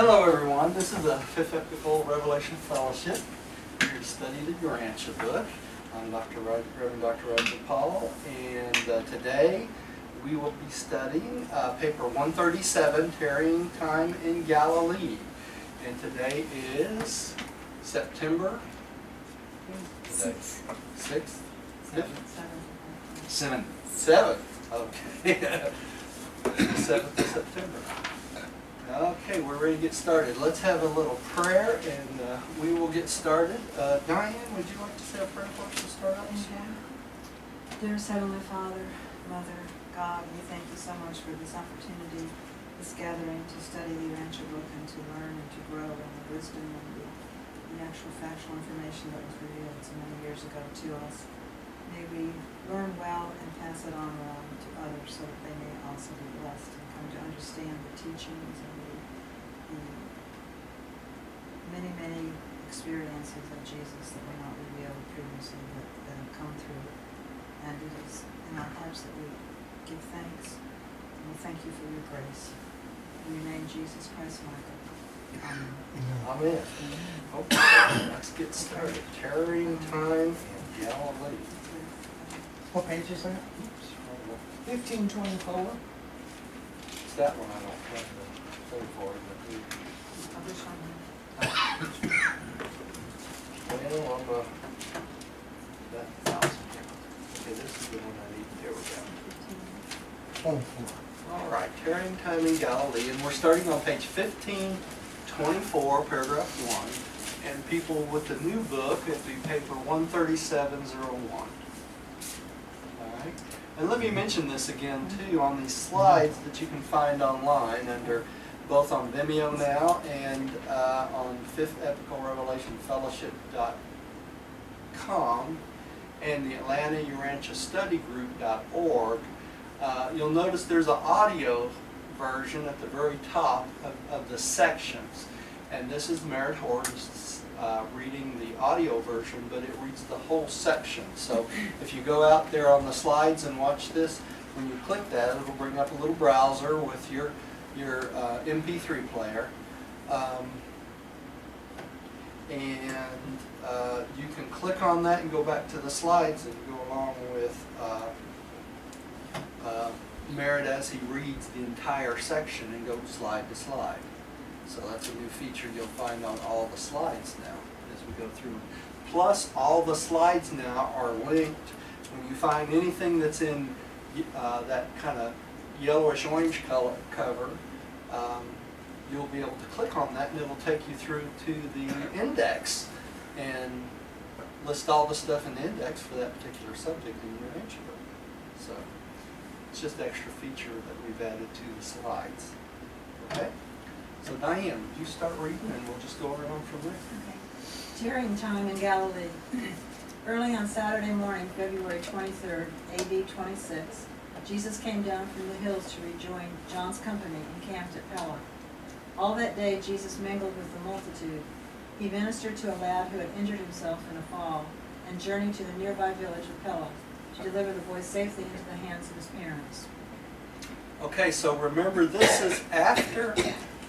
Hello everyone, this is the Fifth Epochal Revelation Fellowship. We're here to study the Urantia book. I'm Reverend Dr. Roger Paul, and today we will be studying paper 137, Tarrying Time in Galilee. And today is September 6th? 7th. 7th, okay. 7th of September. Okay, we're ready to get started. Let's have a little prayer and we will get started. Diane, would you like to say a prayer for us to start out? Dearest Heavenly Father, Mother, God, we thank you so much for this opportunity, this gathering to study the Urantia book and to learn and to grow in the wisdom and the actual factual information that was revealed so many years ago to us. May we learn well and pass it on around to others so that they may also be blessed and come to understand the teachings and the many experiences of Jesus that were not revealed previously that have come through. And it is in our hearts that we give thanks and we thank you for your grace. In your name, Jesus Christ, Michael. Amen. Amen. Okay, let's get started. Tarrying Time in Galilee. What page is that? 1524. It's that one I don't have the thing for. I wish I knew. Well, on that 1,000 here. Okay, this is the one I need. There we go. 24. All right, Tarrying Time in Galilee, and we're starting on page 1524, paragraph 1. And people with the new book, it'd be paper 13701. All right, and let me mention this again too on these slides that you can find online under both on Vimeo now and on Fifth Epochal Revelation Fellowship.com and the Atlanta Urantia Study Group.org. You'll notice there's an audio version at the very top of the sections, and this is Merritt Horton's reading the audio version, but it reads the whole section. So if you go out there on the slides and watch this, when you click that, it'll bring up a little browser with your MP3 player, and you can click on that and go back to the slides and go along with Merritt as he reads the entire section and go slide to slide. So that's a new feature you'll find on all the slides now as we go through. Plus, all the slides now are linked. When you find anything that's in that kind of yellowish orange color cover, you'll be able to click on that and it'll take you through to the index and list all the stuff in the index for that particular subject in your Urantia book. So it's just an extra feature that we've added to the slides. Okay? So Diane, would you start reading and we'll just go around from there. Okay. Tarrying Time in Galilee. Early on Saturday morning, February 23rd, AD 26, Jesus came down from the hills to rejoin John's company and camped at Pella. All that day Jesus mingled with the multitude. He ministered to a lad who had injured himself in a fall and journeyed to the nearby village of Pella to deliver the boy safely into the hands of his parents. Okay, so remember this is after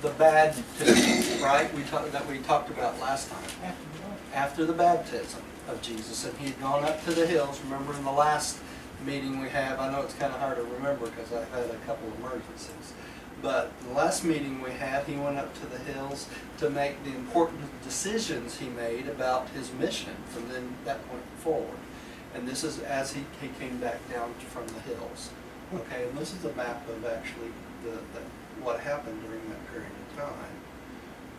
the baptism, right? That we talked about last time. After the baptism of Jesus, and he had gone up to the hills. Remember in the last meeting we have, I know it's kind of hard to remember because I've had a couple of emergencies, but the last meeting we had, he went up to the hills to make the important decisions he made about his mission from then that point forward. And this is as he came back down from the hills. Okay, and this is a map of actually what happened during that period of time.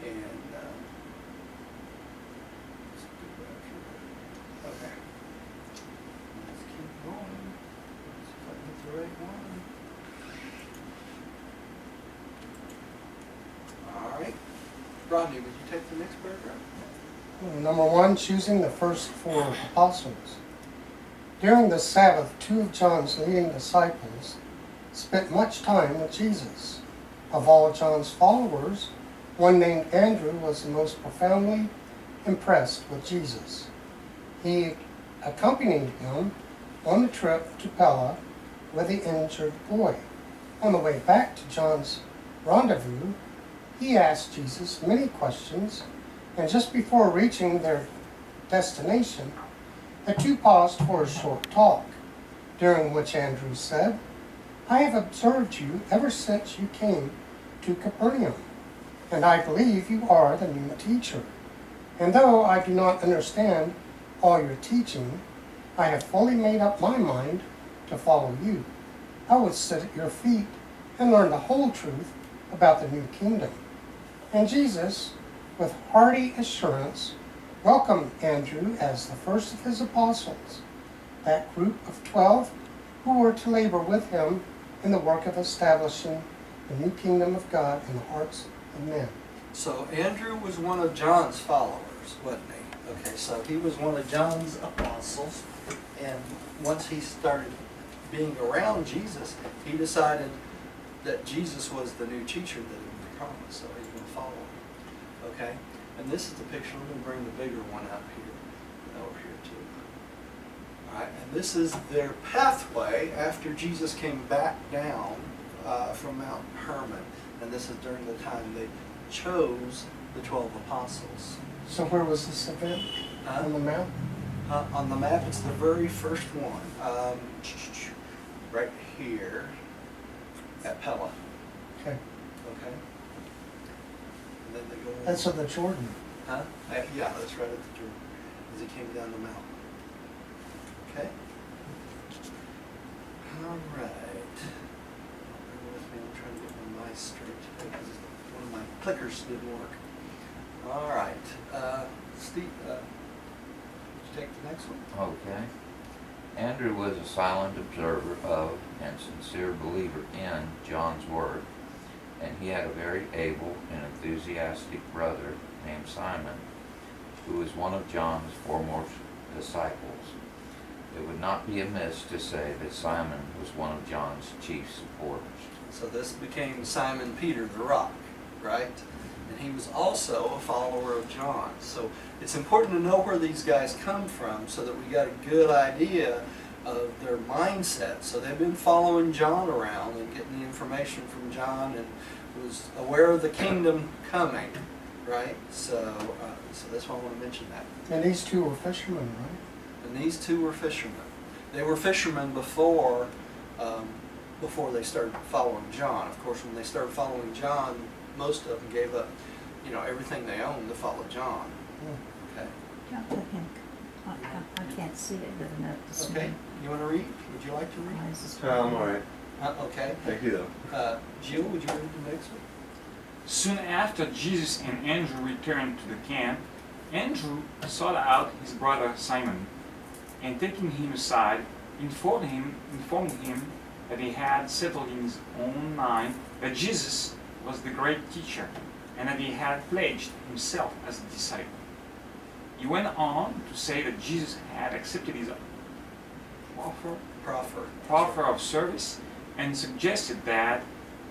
And okay. Let's keep going. Let's see if I can get the right one. All right. Rodney, would you take the next paragraph? Number 1, choosing the first 4 apostles. During the Sabbath, 2 of John's leading disciples spent much time with Jesus. Of all John's followers, one named Andrew was the most profoundly impressed with Jesus. He accompanied him on the trip to Pella with the injured boy. On the way back to John's rendezvous, He asked Jesus many questions, and just before reaching their destination, the two paused for a short talk, during which Andrew said, "I have observed you ever since you came to Capernaum, and I believe you are the new teacher. And though I do not understand all your teaching, I have fully made up my mind to follow you. I would sit at your feet and learn the whole truth about the new kingdom." And Jesus, with hearty assurance, welcomed Andrew as the first of his apostles, that group of 12 who were to labor with him in the work of establishing the new kingdom of God in the hearts of men. So Andrew was one of John's followers, wasn't he? Okay, so he was one of John's apostles, and once he started being around Jesus, he decided that Jesus was the new teacher that had been promised, so he's going to follow him. Okay, and this is the picture. Let me bring the bigger one up here, and over here too. All right, and this is their pathway after Jesus came back down from Mount Hermon, and this is during the time they chose the 12 apostles. So where was this event? On the map? On the map, it's the very first one. Right here at Pella. Okay. Okay. And then they go. That's of the Jordan. Huh? Yeah, that's right at the Jordan, as he came down the mountain. Okay. All right. Bear with me. I'm trying to get my mice straight today because one of my clickers didn't work. All right. Steve, would you take the next one? Okay. Andrew was a silent observer of and sincere believer in John's word, and he had a very able and enthusiastic brother named Simon, who was one of John's foremost disciples. It would not be amiss to say that Simon was one of John's chief supporters. So this became Simon Peter the Rock, right? And he was also a follower of John. So it's important to know where these guys come from so that we got a good idea of their mindset. So they've been following John around and getting the information from John and was aware of the kingdom coming, right? So that's why I want to mention that. And these two were fishermen, right? And these two were fishermen. They were fishermen before they started following John. Of course, when they started following John, most of them gave up, everything they owned to follow John. Okay. I can't see it good enough to see. Okay. You want to read? Would you like to read? I'm all right. Okay. Thank you, though. Jill, would you read the next one? Soon after Jesus and Andrew returned to the camp, Andrew sought out his brother Simon, and taking him aside, informed him that he had settled in his own mind that Jesus was the great teacher, and that he had pledged himself as a disciple. He went on to say that Jesus had accepted his proffer of service, and suggested that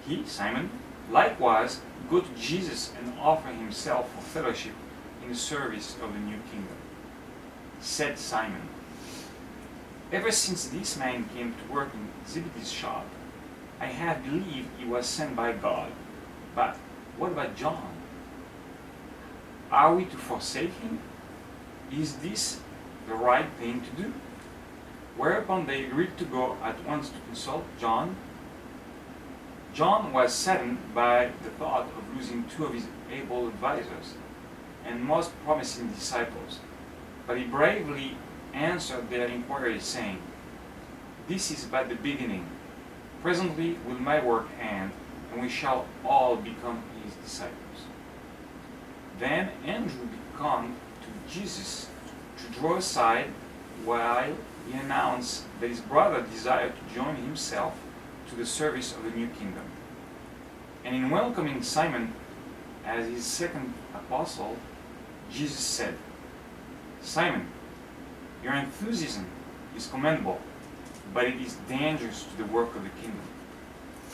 he, Simon, likewise go to Jesus and offer himself for fellowship in the service of the new kingdom. Said Simon, "Ever since this man came to work in Zebedee's shop, I have believed he was sent by God. But what about John? Are we to forsake him? Is this the right thing to do?" Whereupon they agreed to go at once to consult John. John was saddened by the thought of losing two of his able advisors and most promising disciples, but he bravely answered their inquiries, saying, "This is but the beginning. Presently will my work end, and we shall all become his disciples." Then Andrew beckoned to Jesus to draw aside while he announced that his brother desired to join himself to the service of the new kingdom. And in welcoming Simon as his second apostle, Jesus said, "Simon, your enthusiasm is commendable, but it is dangerous to the work of the kingdom.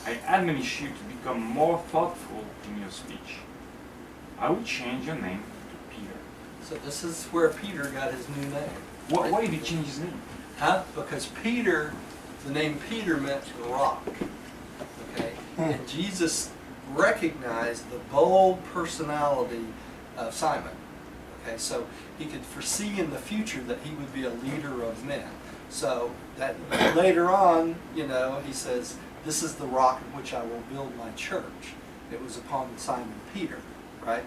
I admonish you to become more thoughtful in your speech. I will change your name to Peter." So this is where Peter got his new name. Why did he change his name? Huh? Because Peter, the name Peter meant rock. Okay? And Jesus recognized the bold personality of Simon. Okay, so he could foresee in the future that he would be a leader of men. So that later on, you know, he says, "This is the rock in which I will build my church." It was upon Simon Peter, right?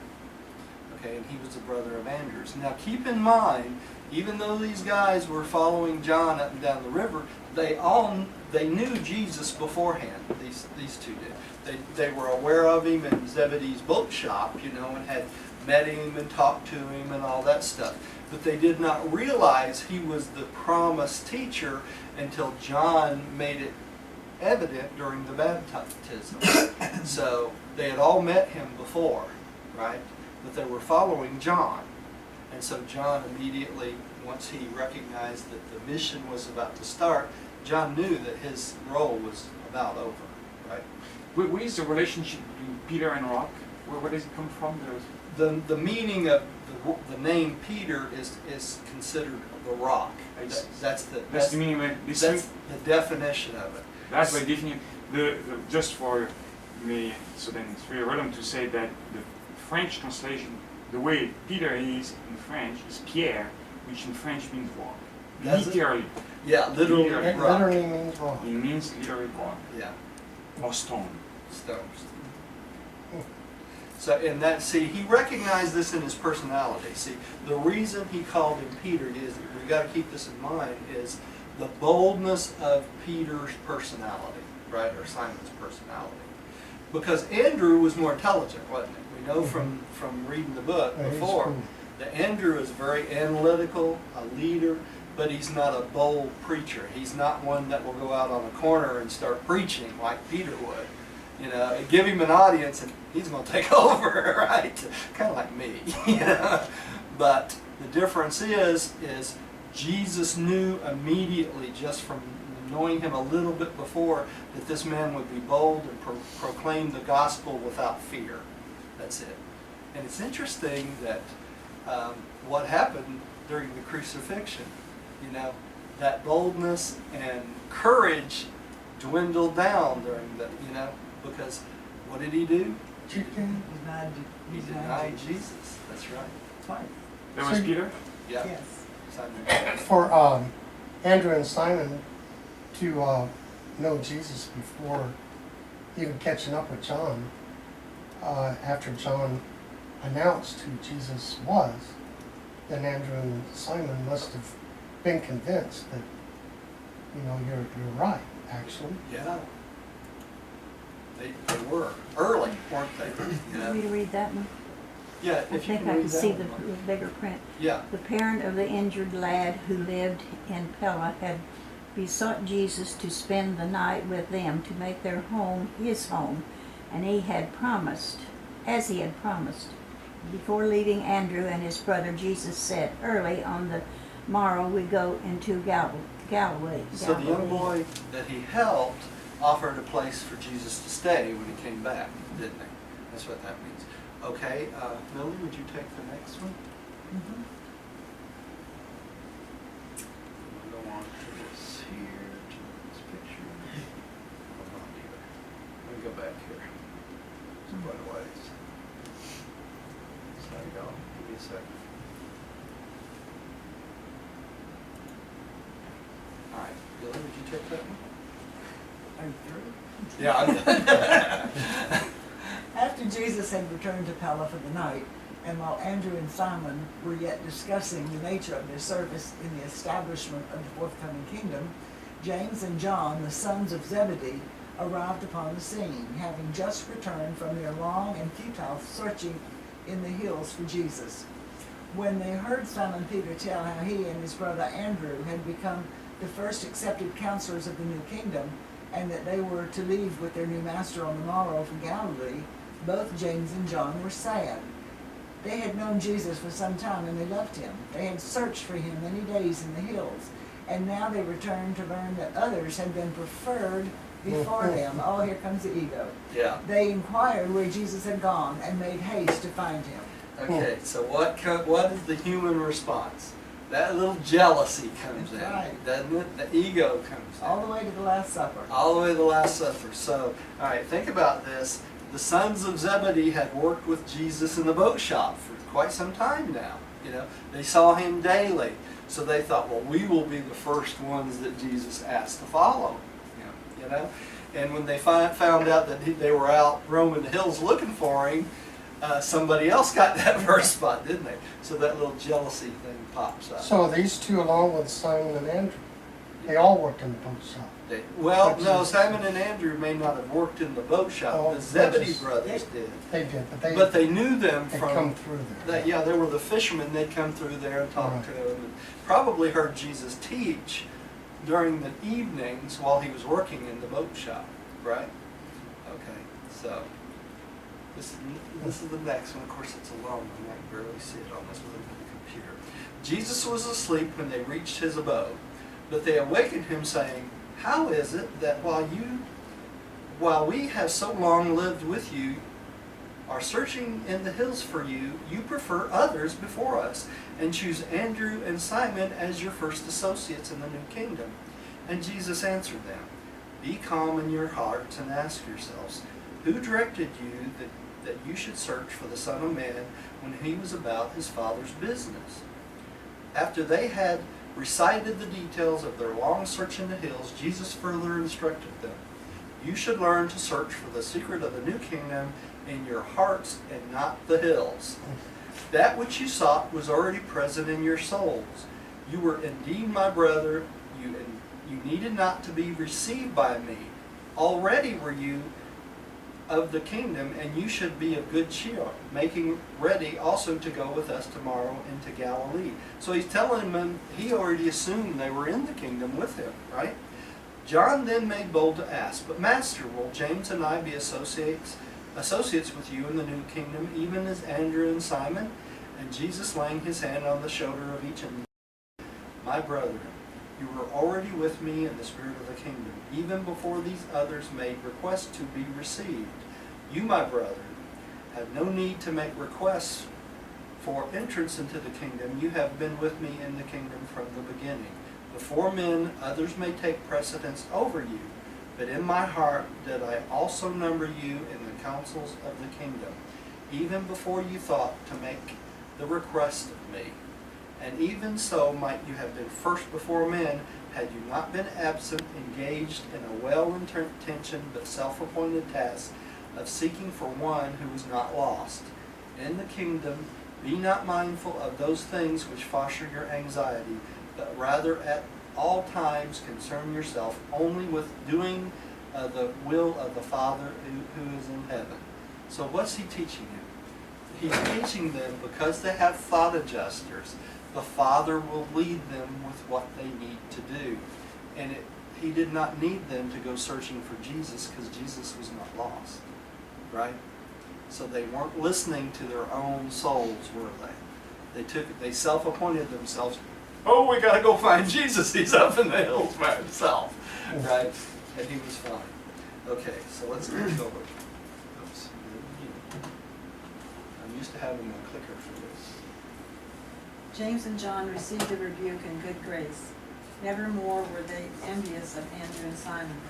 Okay, and he was the brother of Andrews. Now keep in mind, even though these guys were following John up and down the river, they knew Jesus beforehand. These two did. They were aware of him in Zebedee's boat shop, you know, and had met him and talked to him and all that stuff. But they did not realize he was the promised teacher until John made it evident during the baptism. So they had all met him before, right? But they were following John. And so John immediately, once he recognized that the mission was about to start, John knew that his role was about over, right? What is the relationship between Peter and rock? Where does it come from? The meaning of the name Peter is considered the rock. That's the meaning of it. That's the definition of it. That's by definition. Just for me, so then it's very relevant to say that the French translation, the way Peter is in French, is Pierre, which in French means rock. Does it? Literally. Yeah, literally It rock. literally means rock. It means literally rock. Yeah, Or stone. stones. So, and that, see, he recognized this in his personality. See, the reason he called him Peter is, we got to keep this in mind, is the boldness of Peter's personality, right, or Simon's personality. Because Andrew was more intelligent, wasn't he? We know from reading the book Yeah, he's before cool. that Andrew is very analytical, a leader, but he's not a bold preacher. He's not one that will go out on a corner and start preaching like Peter would. You know, and give him an audience and he's going to take over, right? Kind of like me, you know. But the difference is Jesus knew immediately, just from knowing him a little bit before, that this man would be bold and proclaim the gospel without fear. That's it. And it's interesting that what happened during the crucifixion, you know, that boldness and courage dwindled down during the, you know, because what did he do? He denied Jesus. That's right. Twice. That was So- Peter? Yeah. Yes. Simon. For Andrew and Simon to know Jesus before even catching up with John, after John announced who Jesus was, then Andrew and Simon must have been convinced that, you know, you're right, actually. Yeah. They were early, weren't they? You Want me know? to read that one? Yeah. I If you think can I read can that see one, the Mark. bigger print. Yeah. The parent of the injured lad who lived in Pella had besought Jesus to spend the night with them, to make their home his home, and he had promised, as he had promised. Before leaving Andrew and his brother, Jesus said, "Early on the morrow we go into Galilee." So the young boy that he helped offered a place for Jesus to stay when he came back, didn't he? That's what that means. Okay, Millie, would you take the next one? Mhm. We'll go on to this here, to this picture. Hold on here. Let me go back here. It's quite a ways. So you go. Give me a second. All right, Billy, would you take that one? Are you through? Yeah, I'm done. After Jesus had returned to Pella for the night, and while Andrew and Simon were yet discussing the nature of their service in the establishment of the forthcoming kingdom, James and John, the sons of Zebedee, arrived upon the scene, having just returned from their long and futile searching in the hills for Jesus. When they heard Simon Peter tell how he and his brother Andrew had become the first accepted counselors of the new kingdom, and that they were to leave with their new master on the morrow for Galilee, both James and John were sad. They had known Jesus for some time and they loved him. They had searched for him many days in the hills, and now they returned to learn that others had been preferred before them. Oh, here comes the ego. Yeah. They inquired where Jesus had gone and made haste to find him. Okay, so what is the human response? That little jealousy comes That's in, right. doesn't it? The ego comes in. All the way to the Last Supper. All the way to the Last Supper. So, all right, think about this. the sons of Zebedee had worked with Jesus in the boat shop for quite some time now. They saw him daily. So they thought, well, we will be the first ones that Jesus asked to follow. And when they found out that they were out roaming the hills looking for him, somebody else got that first spot, didn't they? So that little jealousy thing pops up. So these two, along with Simon and Andrew, they all worked in the boat shop. No, Simon and Andrew may not have worked in the boat shop. Oh, The Zebedee just- brothers did. They did, But they knew them they from... come through there. They were the fishermen. They'd come through there and talk Right. to him. And probably heard Jesus teach during the evenings while he was working in the boat shop, right? Okay, so this is the next one. Of course, it's alone. I might barely see it on this little computer. Jesus was asleep when they reached his abode, but they awakened him, saying, "How is it that while we have so long lived with you, are searching in the hills for you, you prefer others before us, and choose Andrew and Simon as your first associates in the new kingdom?" And Jesus answered them, "Be calm in your hearts and ask yourselves, who directed you that you should search for the Son of Man when he was about his Father's business?" After they had recited the details of their long search in the hills, Jesus further instructed them, "You should learn to search for the secret of the new kingdom in your hearts and not the hills. That which you sought was already present in your souls. You were indeed my brother. You needed not to be received by me. Already were you of the kingdom, and you should be of good cheer, making ready also to go with us tomorrow into Galilee." So he's telling them he already assumed they were in the kingdom with him, right? John then made bold to ask, "But Master, will James and I be associates with you in the new kingdom, even as Andrew and Simon?" And Jesus, laying his hand on the shoulder of each of them, "My brethren, you were already with me in the spirit of the kingdom, even before these others made request to be received. You, my brethren, have no need to make requests for entrance into the kingdom. You have been with me in the kingdom from the beginning. Before men, others may take precedence over you, but in my heart did I also number you in the councils of the kingdom, even before you thought to make the request of me. And even so might you have been first before men, had you not been absent, engaged in a well-intentioned but self-appointed task of seeking for one who is not lost. In the kingdom, be not mindful of those things which foster your anxiety, but rather at all times concern yourself only with doing the will of the Father who is in heaven." So what's he teaching them? He's teaching them because they have thought adjusters, the Father will lead them with what they need to do. And he did not need them to go searching for Jesus because Jesus was not lost, right? So they weren't listening to their own souls, were they? They self-appointed themselves. "Oh, we got to go find Jesus. He's up in the hills by himself," right? And he was fine. Okay, so let's go over. Oops. I'm used to having a clicker for this. James and John received a rebuke in good grace. Nevermore were they envious of Andrew and Simon,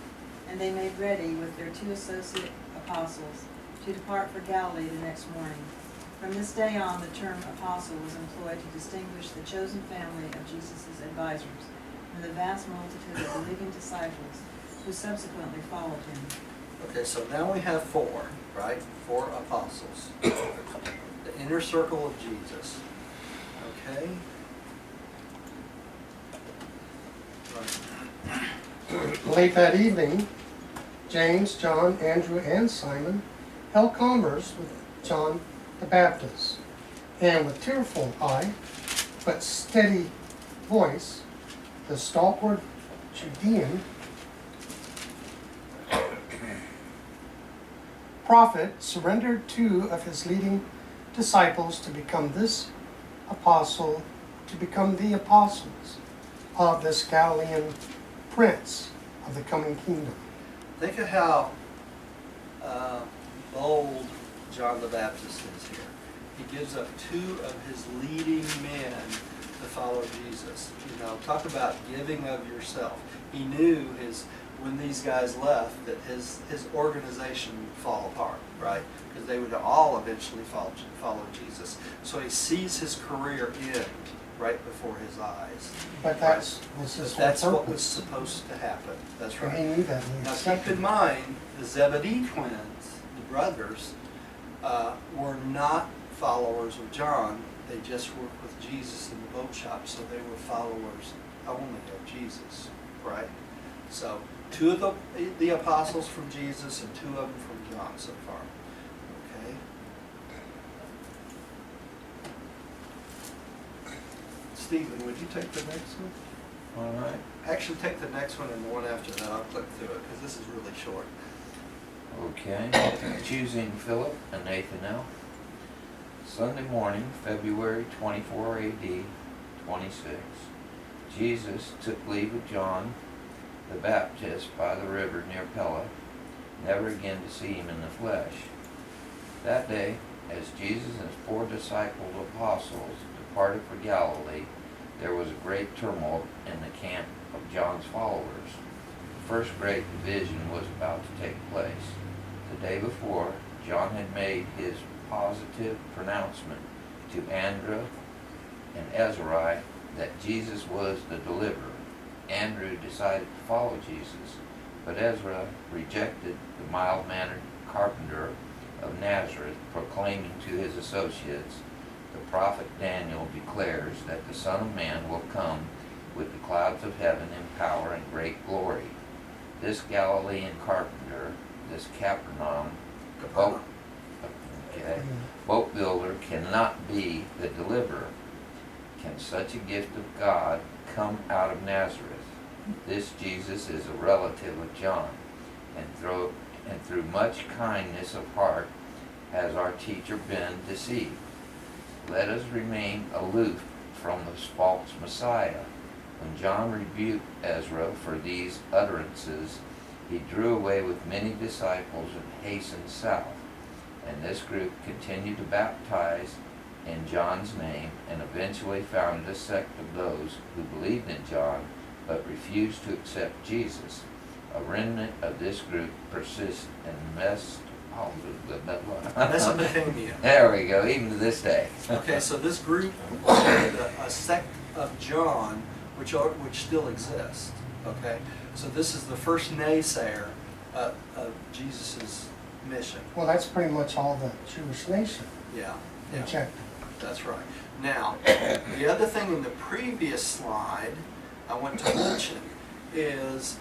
and they made ready with their 2 associate apostles to depart for Galilee the next morning. From this day on, the term apostle was employed to distinguish the chosen family of Jesus' advisors and the vast multitude of believing disciples who subsequently followed him. Okay, so now we have 4, right? 4 apostles. The inner circle of Jesus. Okay? Right. Late that evening, James, John, Andrew, and Simon held converse with John the Baptist, and with tearful eye, but steady voice, the stalwart Judean prophet surrendered 2 of his leading disciples to become the apostles of this Galilean prince of the coming kingdom. Think of how bold John the Baptist is here. He gives up 2 of his leading men to follow Jesus. Talk about giving of yourself. He knew his when these guys left, that his organization would fall apart, right? Because they would all eventually follow Jesus. So he sees his career end right before his eyes. But that's was his whole That's what was purpose. supposed to happen. That's And he right. knew that. And he Now keep accepted in it. mind, the Zebedee twins, the brothers, were not followers of John. They just worked with Jesus in the boat shop, so they were followers only of Jesus, right? So 2 of the apostles from Jesus and 2 of them from John so far. Okay. Stephen, would you take the next one? All right. Actually, take the next one and the one after that. I'll click through it because this is really short. Okay. Choosing Philip and Nathanael. Sunday morning, February 24 AD 26. Jesus took leave of John the Baptist by the river near Pella, never again to see him in the flesh. That day, as Jesus and his 4 disciple apostles departed for Galilee, there was a great tumult in the camp of John's followers. The first great division was about to take place. The day before, John had made his positive pronouncement to Andrew and Ezra that Jesus was the deliverer. Andrew decided to follow Jesus, but Ezra rejected the mild-mannered carpenter of Nazareth, proclaiming to his associates, "The prophet Daniel declares that the Son of Man will come with the clouds of heaven in power and great glory." This Galilean carpenter, this Capernaum boat builder cannot be the deliverer. Can such a gift of God come out of Nazareth? This Jesus is a relative of John, and through much kindness of heart has our teacher been deceived. Let us remain aloof from the false Messiah. When John rebuked Ezra for these utterances, he drew away with many disciples and hastened south. And this group continued to baptize in John's name, and eventually founded a sect of those who believed in John but refused to accept Jesus. A remnant of this group persists in Mesopotamia. There we go, even to this day. Okay, so this group is a sect of John, which still exists. Okay, so this is the first naysayer of Jesus' mission. Well, that's pretty much all the Jewish nation Yeah. rejected. That's right. Now, the other thing in the previous slide I want to mention is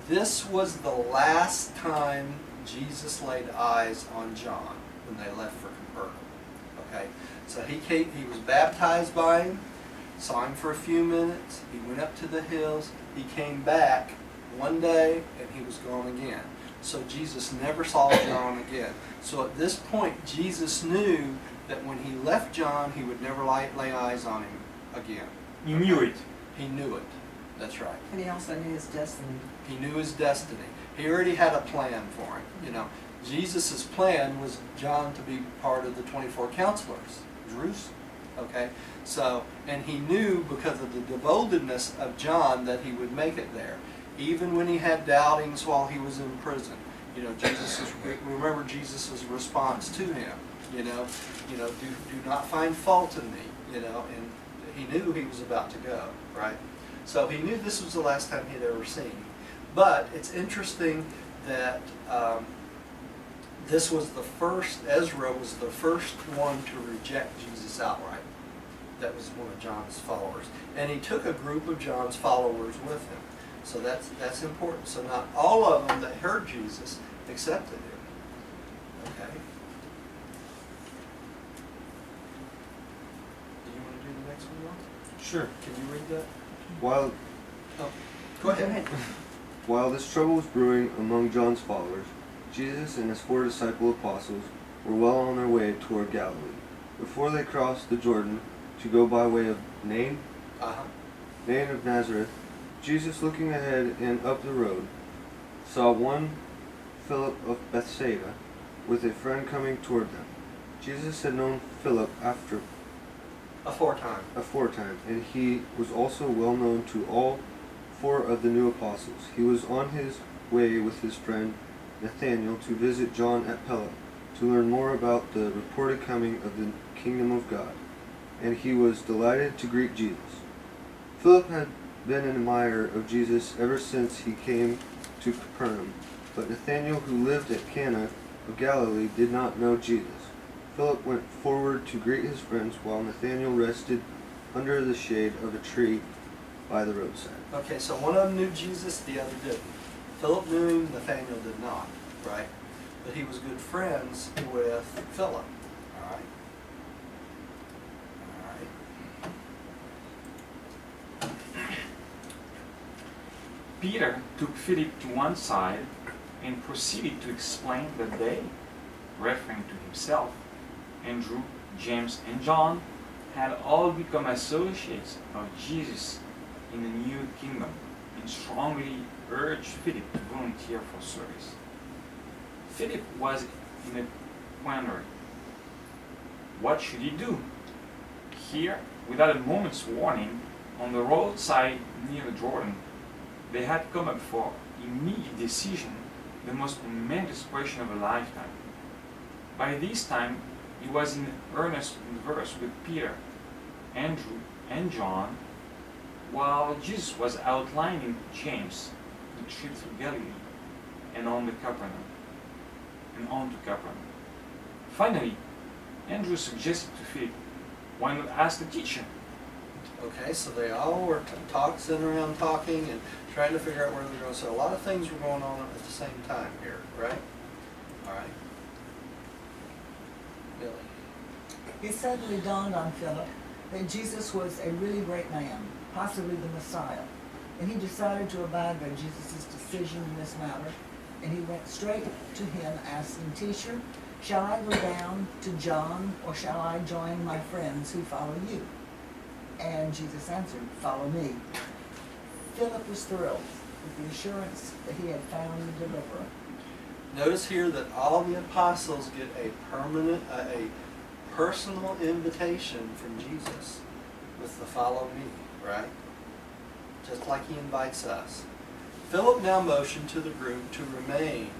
this was the last time Jesus laid eyes on John when they left for Capernaum. Okay, so he was baptized by him, saw him for a few minutes, he went up to the hills, he came back one day, and he was gone again. So Jesus never saw John again. So at this point, Jesus knew that when he left John, he would never lay eyes on him again. You knew it. He knew it. That's right. And he also knew his destiny. He knew his destiny. He already had a plan for him. You know, Jesus' plan was John to be part of the 24 counselors, Jerusalem. Okay? So, and he knew because of the devotedness of John that he would make it there. Even when he had doubtings while he was in prison. You know, remember Jesus' response to him. You know, do not find fault in me. You know, and he knew he was about to go, right? So he knew this was the last time he'd ever seen him. But it's interesting that this was the first, Ezra was the first one to reject Jesus outright. That was one of John's followers. And he took a group of John's followers with him. So that's important. So not all of them that heard Jesus accepted him. Okay? Do you want to do the next one, Ron? Sure. Can you read that? While Oh, go ahead. While this trouble was brewing among John's followers, Jesus and his 4 disciple apostles were well on their way toward Galilee. Before they crossed the Jordan to go by way of Nain of Nazareth, Jesus, looking ahead and up the road, saw one Philip of Bethsaida with a friend coming toward them. Jesus had known Philip Aforetime. aforetime, and he was also well known to all 4 of the new apostles. He was on his way with his friend Nathanael to visit John at Pella to learn more about the reported coming of the kingdom of God, and he was delighted to greet Jesus. Philip had been an admirer of Jesus ever since he came to Capernaum, but Nathanael, who lived at Cana of Galilee, did not know Jesus. Philip went forward to greet his friends while Nathanael rested under the shade of a tree by the roadside. Okay, so one of them knew Jesus, the other didn't. Philip knew him, Nathanael did not, right? But he was good friends with Philip, all right? All right. Peter took Philip to one side and proceeded to explain that they, referring to himself, Andrew, James, and John, had all become associates of Jesus in the new kingdom, and strongly urged Philip to volunteer for service. Philip was in a quandary. What should he do? Here, without a moment's warning, on the roadside near the Jordan, they had come up for immediate decision, the most momentous question of a lifetime. By this time, he was in earnest converse with Peter, Andrew, and John, while Jesus was outlining to James the trip through Galilee and on to Capernaum. Finally, Andrew suggested to Philip, why not ask the teacher? Okay, so they all were sitting around talking and trying to figure out where they're going. So a lot of things were going on at the same time here, right? All right. Billy. It suddenly dawned on Philip that Jesus was a really great man, possibly the Messiah, and he decided to abide by Jesus' decision in this matter, and he went straight to him asking, "Teacher, shall I go down to John, or shall I join my friends who follow you?" And Jesus answered, "Follow me." Philip was thrilled with the assurance that he had found the deliverer. Notice here that all the apostles get a personal invitation from Jesus with the follow me, right? Just like he invites us. Philip now motioned to the group to remain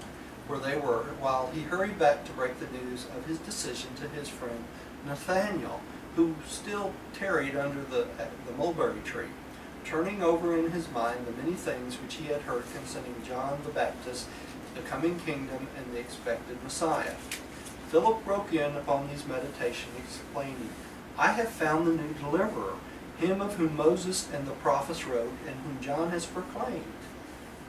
where they were while he hurried back to break the news of his decision to his friend Nathanael, who still tarried under the mulberry tree, turning over in his mind the many things which he had heard concerning John the Baptist, the coming kingdom, and the expected Messiah. Philip broke in upon these meditations, exclaiming, "I have found the new deliverer, him of whom Moses and the prophets wrote, and whom John has proclaimed."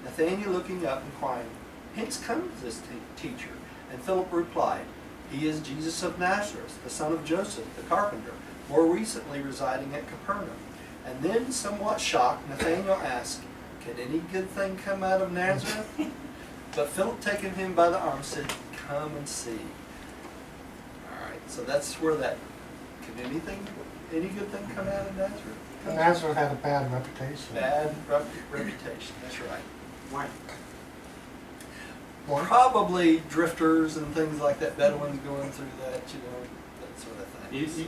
Nathanael, looking up, inquired, "Hence comes this teacher?" And Philip replied, "He is Jesus of Nazareth, the son of Joseph, the carpenter, more recently residing at Capernaum." And then, somewhat shocked, Nathanael asked, "Can any good thing come out of Nazareth?" But Philip, taking him by the arm, said, "Come and see." All right, so that's where that, any good thing come out of Nazareth? Nazareth had a bad reputation. Bad reputation, that's right. Why? What? Probably drifters and things like that, Bedouins going through that, that sort of thing. Is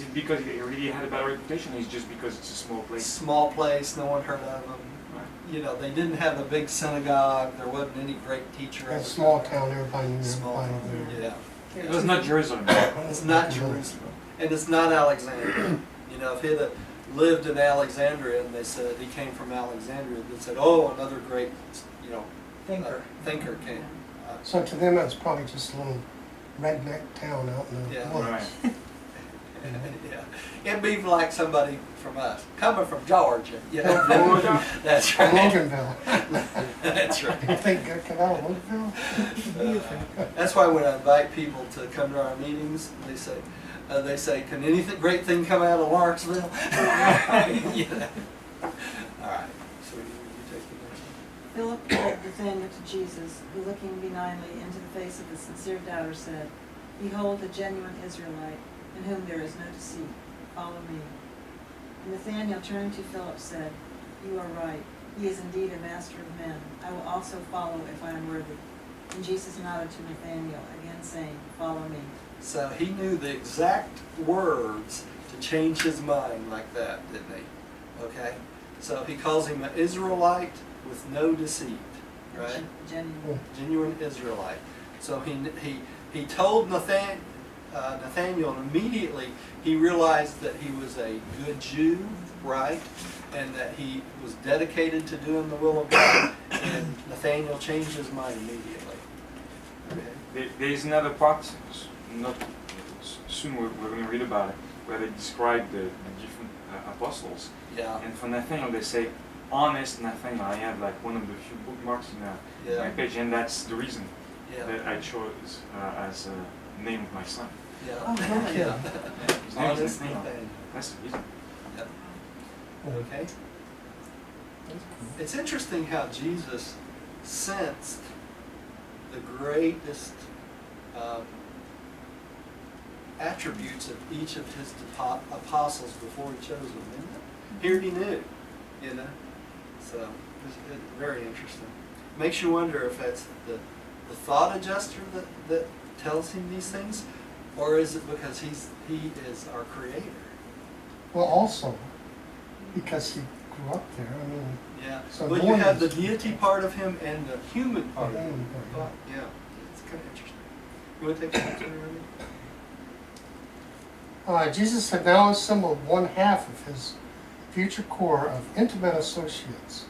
it because he really had a bad reputation, or is it just because it's a small place? Small place, no one heard of them. Right. They didn't have a big synagogue, there wasn't any great teacher. A small town, everybody knew Small everybody town, there. yeah. It was not Jerusalem. It's not Jerusalem, and it's not Alexandria. If he'd have lived in Alexandria and they said he came from Alexandria, they said, "Oh, another great, thinker came." So to them, it's probably just a little redneck town out in the Yeah. woods. Right. Yeah, it'd be like somebody from us coming from Georgia. Georgia. That's From right. Loganville. That's You right. think I come out of Loganville? That's why when I invite people to come to our meetings, they say, "Can anything great thing come out of Lawrenceville?" Yeah. All right. So you take the next one. Philip led Nathanael to Jesus, who, looking benignly into the face of the sincere doubter, said, "Behold, the genuine Israelite, in whom there is no deceit. Follow me." And Nathanael, turning to Philip, said, "You are right. He is indeed a master of men. I will also follow if I am worthy." And Jesus nodded to Nathanael, again saying, "Follow me." So he knew the exact words to change his mind like that, didn't he? Okay? So he calls him an Israelite with no deceit, right? Genuine. Genuine Israelite. So he told Nathaniel, and immediately he realized that he was a good Jew, right? And that he was dedicated to doing the will of God. And Nathaniel changed his mind immediately. Okay. There is another part, not soon we're going to read about it, where they describe the different apostles. Yeah. And for Nathaniel, they say, honest Nathaniel. I have like one of the few bookmarks in Yeah. my page, and that's the reason Yeah. that I chose as a name of my son. Yeah. Oh, okay. Yeah. His name is Honest Nathaniel. Nathaniel. That's the reason. Yep. Okay. That's cool. It's interesting how Jesus sensed the greatest attributes of each of his apostles before he chose them. Isn't it? Here he knew, you know. So it's very interesting. Makes you wonder if that's the thought adjuster that tells him these things, or is it because he is our creator? Well, also, because he grew up there, I mean, Yeah. So Well, you born have the is- deity part of him and the human part The of him. human part, Yeah, it's kind of interesting. You want to take that turn around? Jesus had now assembled one half of his future core of intimate associates,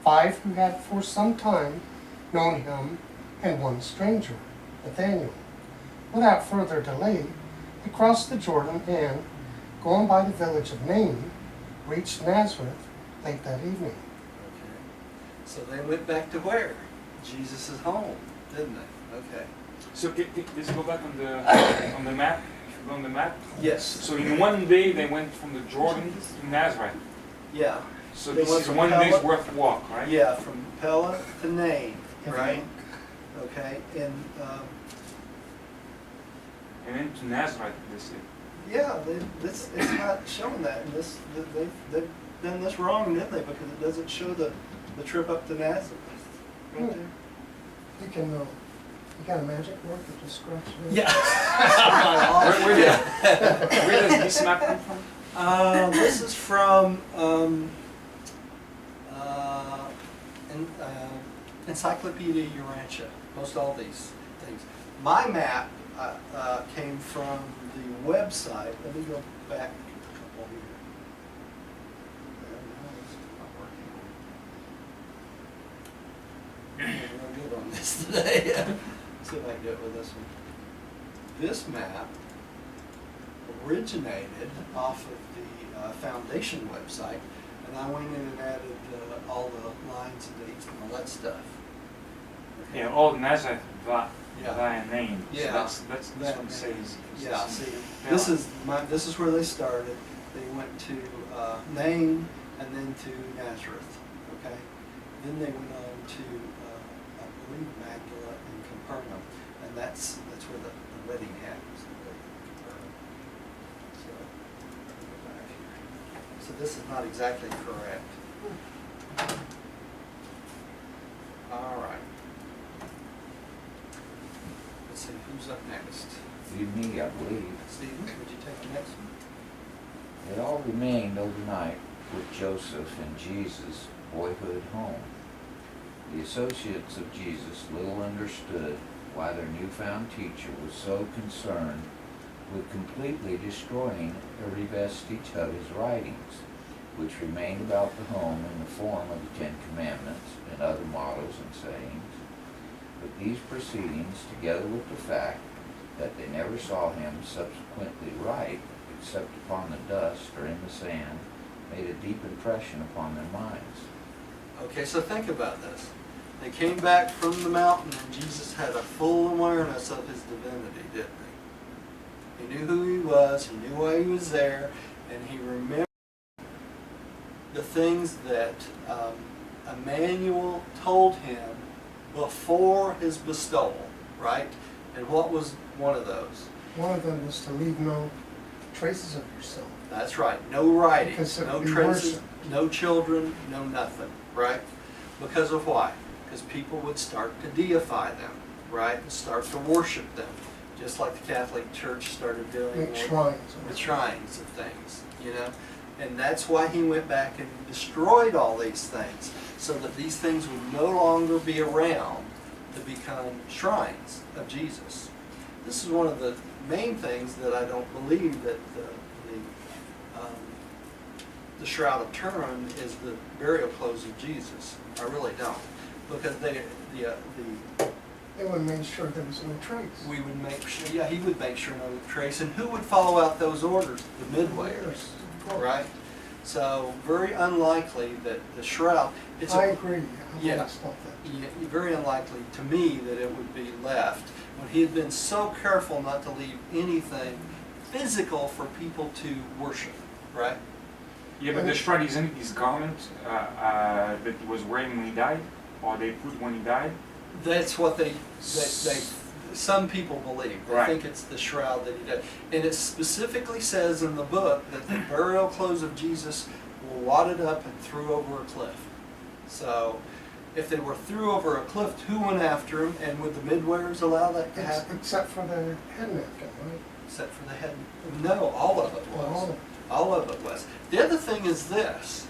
5 who had for some time known him, and 1 stranger, Nathaniel. Without further delay, he crossed the Jordan and, going by the village of Nain, reached Nazareth late that evening. Okay. So they went back to where? Jesus' home, didn't they? Okay. So let's go back on the map. If you go on the map. Yes. So in one day they went from the Jordan to Nazareth. Yeah. So They this went is from one Pella- day's worth of walk, right? Yeah, from Pella to Nain, right? Okay. And And then to Nazareth, they say. yeah, it's not showing that. And they've done this wrong, didn't they? Because it doesn't show the trip up to Nazareth. Right there. You can, you got a magic word that just scratched it? Yeah. Where does this map come from? This is from Encyclopedia Urantia. Most all these things. My map came from the website. Let me go back a couple here. I'm real good on this today. See if I can do it with this one. This map originated off of the Foundation website, and I went in and added all the lines and dates and all that stuff. Okay. Yeah, all Nazareth Yeah. via name. Yeah. So that's That what it name. says. Yeah, see, Yeah. this is where they started. They went to Nain and then to Nazareth, okay? Then they went on to, I believe, Magdala and Capernaum, and that's where the wedding happens, the wedding in Capernaum. So, let me go back here. So this is not exactly correct. All right. Let's see, who's up next? You, me, I believe. Stephen, would you take the next one? They all remained overnight with Joseph in Jesus' boyhood home. The associates of Jesus little understood why their newfound teacher was so concerned with completely destroying every vestige of his writings, which remained about the home in the form of the 10 Commandments and other mottos and sayings. But these proceedings, together with the fact that they never saw him subsequently write, except upon the dust or in the sand, made a deep impression upon their minds. Okay, so think about this. They came back from the mountain and Jesus had a full awareness of his divinity, didn't he? He knew who he was, he knew why he was there, and he remembered the things that Emmanuel told him before his bestowal, right? And what was one of those? One of them was to leave no traces of yourself. That's right. No writing, Because it no would be traces, worship. no children, no nothing, right? Because of why? Because people would start to deify them, right? And start to worship them, just like the Catholic Church started doing Make with shrines. shrines of things, you know? And that's why he went back and destroyed all these things, so that these things would no longer be around to become shrines of Jesus. This is one of the main things that I don't believe that the Shroud of Turin is the burial clothes of Jesus. I really don't, because they would make sure there was no trace. we would make sure, yeah, he would make sure no trace. And who would follow out those orders? The midwayers, right? So very unlikely that the shroud. I agree. Yeah. It's not that. Yeah, very unlikely to me that it would be left when he had been so careful not to leave anything physical for people to worship, right? Yeah, but the shroud isn't his garment that he was wearing when he died, or they put when he died. That's what they some people believe. They Right. think it's the shroud that he did. And it specifically says in the book that the burial clothes of Jesus were wadded up and threw over a cliff. So if they were threw over a cliff, who went after him? And would the midwayers allow that to happen? Except for the head napkin, right? Except for the head. No, all of it was. All of it was. The other thing is this.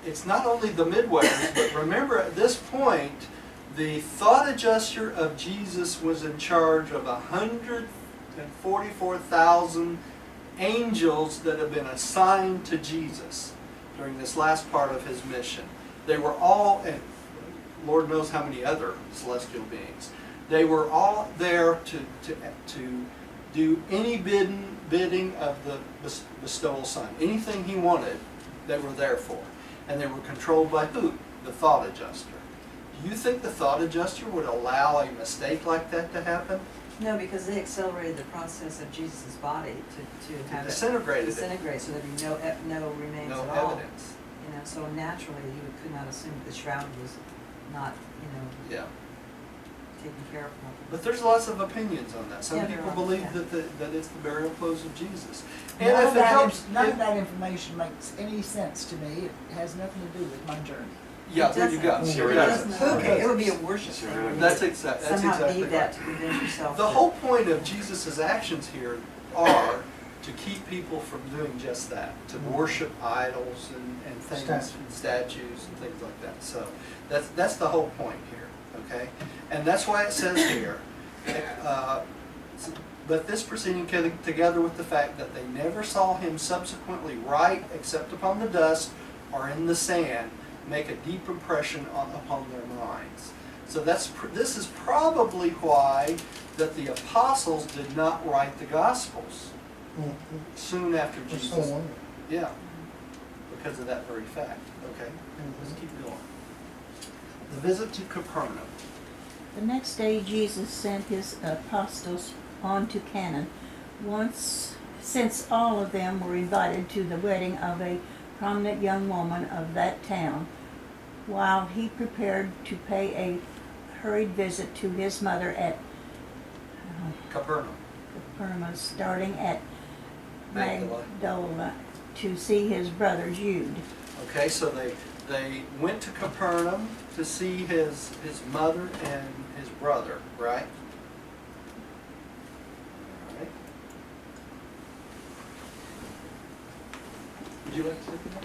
It's not only the midwayers, but remember at this point, the thought adjuster of Jesus was in charge of 144,000 angels that have been assigned to Jesus during this last part of his mission. They were all, and Lord knows how many other celestial beings, they were all there to do any bidding of the bestowal son. Anything he wanted, they were there for. And they were controlled by who? The thought adjuster. Do you think the thought adjuster would allow a mistake like that to happen? No, because they accelerated the process of Jesus' body to have Disintegrated it disintegrate, so there'd be no remains No at all. evidence. You know, so naturally you could not assume that the shroud was not, Yeah. taken care of properly. But there's lots of opinions on that. Some Yeah, there people are, believe yeah. that it's the burial clothes of Jesus. And None, if of it that, helps, none of that information makes any sense to me. It has nothing to do with my journey. yeah, It there you go. doesn't. Sure It doesn't. doesn't. Okay. It would be a worship Sure thing. doesn't. That's Somehow exactly need right. that to convince yourself. The that- whole point of Jesus' actions here are to keep people from doing just that, to worship idols and things, Statues. and statues and things like that. So that's the whole point here, okay? And that's why it says here, but this proceeding together with the fact that they never saw him subsequently write except upon the dust or in the sand, make a deep impression upon their minds. So this is probably why that the apostles did not write the Gospels soon after It's so Jesus. wonderful. Yeah, because of that very fact. Okay, let's keep going. The visit to Capernaum. The next day Jesus sent his apostles on to Cana, since all of them were invited to the wedding of a prominent young woman of that town. While he prepared to pay a hurried visit to his mother at Capernaum. Capernaum, starting at Magdala. Magdala to see his brother Jude. Okay, so they went to Capernaum to see his mother and his brother, right? All right. Would you like to take that?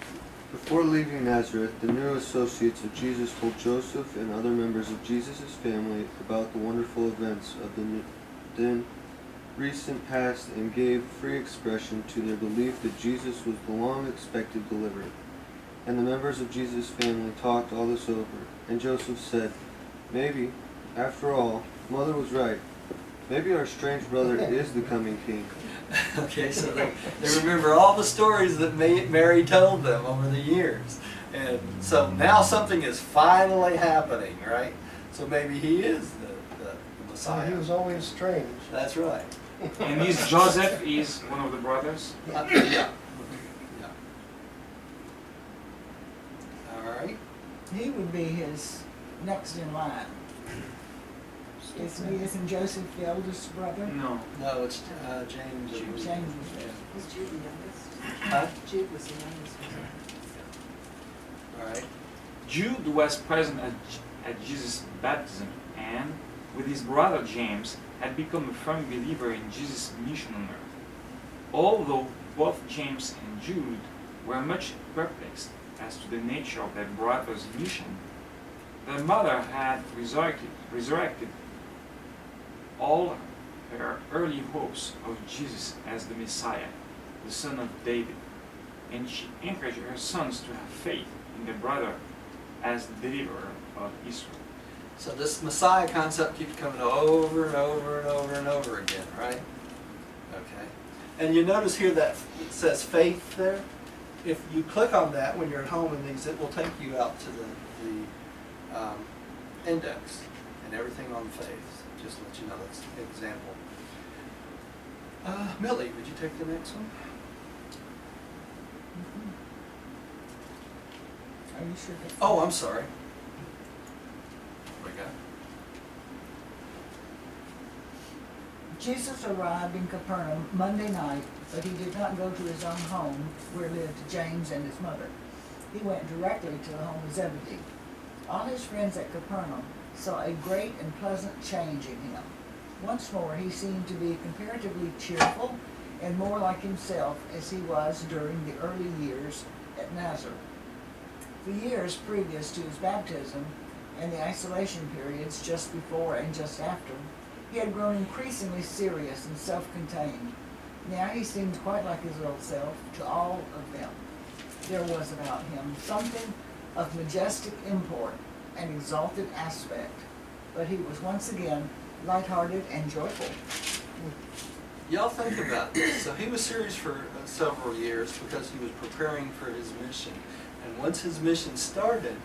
Before leaving Nazareth, the new associates of Jesus told Joseph and other members of Jesus' family about the wonderful events of the then recent past and gave free expression to their belief that Jesus was the long-expected deliverer. And the members of Jesus' family talked all this over, and Joseph said, "Maybe, after all, Mother was right. Maybe our strange brother is the coming king." Okay, so they remember all the stories that Mary told them over the years. And so now something is finally happening, right? So maybe he is the He Messiah. was always strange. That's right. And is Joseph is one of the brothers? Yeah. All right. He would be his next in line. Isn't Joseph the oldest brother? No. No, it's James. I believe. James was there. Was Jude the youngest? Huh? Jude was the youngest. All right. Jude was present at Jesus' baptism and, with his brother James, had become a firm believer in Jesus' mission on earth. Although both James and Jude were much perplexed as to the nature of their brother's mission, their mother had resurrected all her early hopes of Jesus as the Messiah, the Son of David, and she encouraged her sons to have faith in their brother as the deliverer of Israel. So this Messiah concept keeps coming over and over and over and over again, right? Okay. And you notice here that it says faith there. If you click on that when you're at home in these, it will take you out to the index and everything on faith. Just to let you know, that's an example. Millie, would you take the next one? Are you sure? That's Oh, I'm sorry. What we got? Jesus arrived in Capernaum Monday night, but he did not go to his own home where lived James and his mother. He went directly to the home of Zebedee. All his friends at Capernaum saw a great and pleasant change in him. Once more he seemed to be comparatively cheerful and more like himself as he was during the early years at Nazareth. For years previous to his baptism and the isolation periods just before and just after, he had grown increasingly serious and self-contained. Now he seemed quite like his old self to all of them. There was about him something of majestic import and exalted aspect, but he was once again lighthearted and joyful. Y'all think about this. So he was serious for several years because he was preparing for his mission. And once his mission started,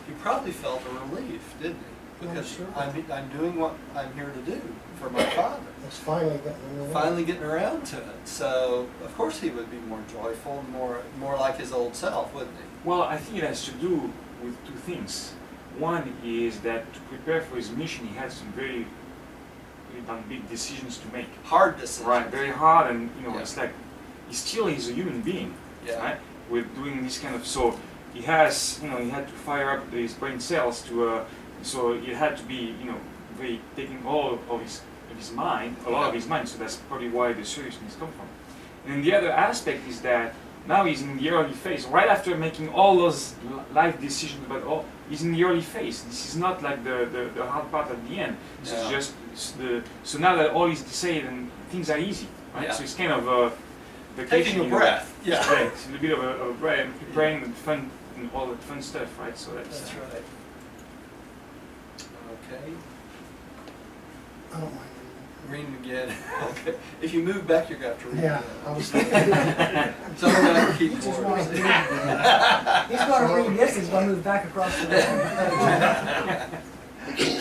he probably felt a relief, didn't he? Because sure. I'm doing what I'm here to do for my Father. It's finally getting around. Finally getting around to it. So of course he would be more joyful, more like his old self, wouldn't he? Well, I think it has to do with two things. One is that to prepare for his mission, he had some very big decisions to make. Hard decisions. Right, very hard, and Yeah. it's like he's a human being, Yeah. right? With doing this kind of, so he has, he had to fire up his brain cells to, so it had to be, very taking all of his mind, a lot of his mind. So that's probably why the seriousness comes from. And the other aspect is that now he's in the early phase, right after making all those life decisions about all, he's in the early phase. This is not like the hard part at the end. This is just so now that all is decided and things are easy, right? Yeah. So it's kind of a vacation. Taking a breath. Yeah. Right. It's a little bit of a breath and preparing the fun and all the fun stuff, right? So that's right. Okay. I don't mind. Reading again. Okay. If you move back, you're going to have to read Yeah, again. I was thinking. So I'm going to keep He just going. wants to read again. He's going to read this, he's going to move back across the room.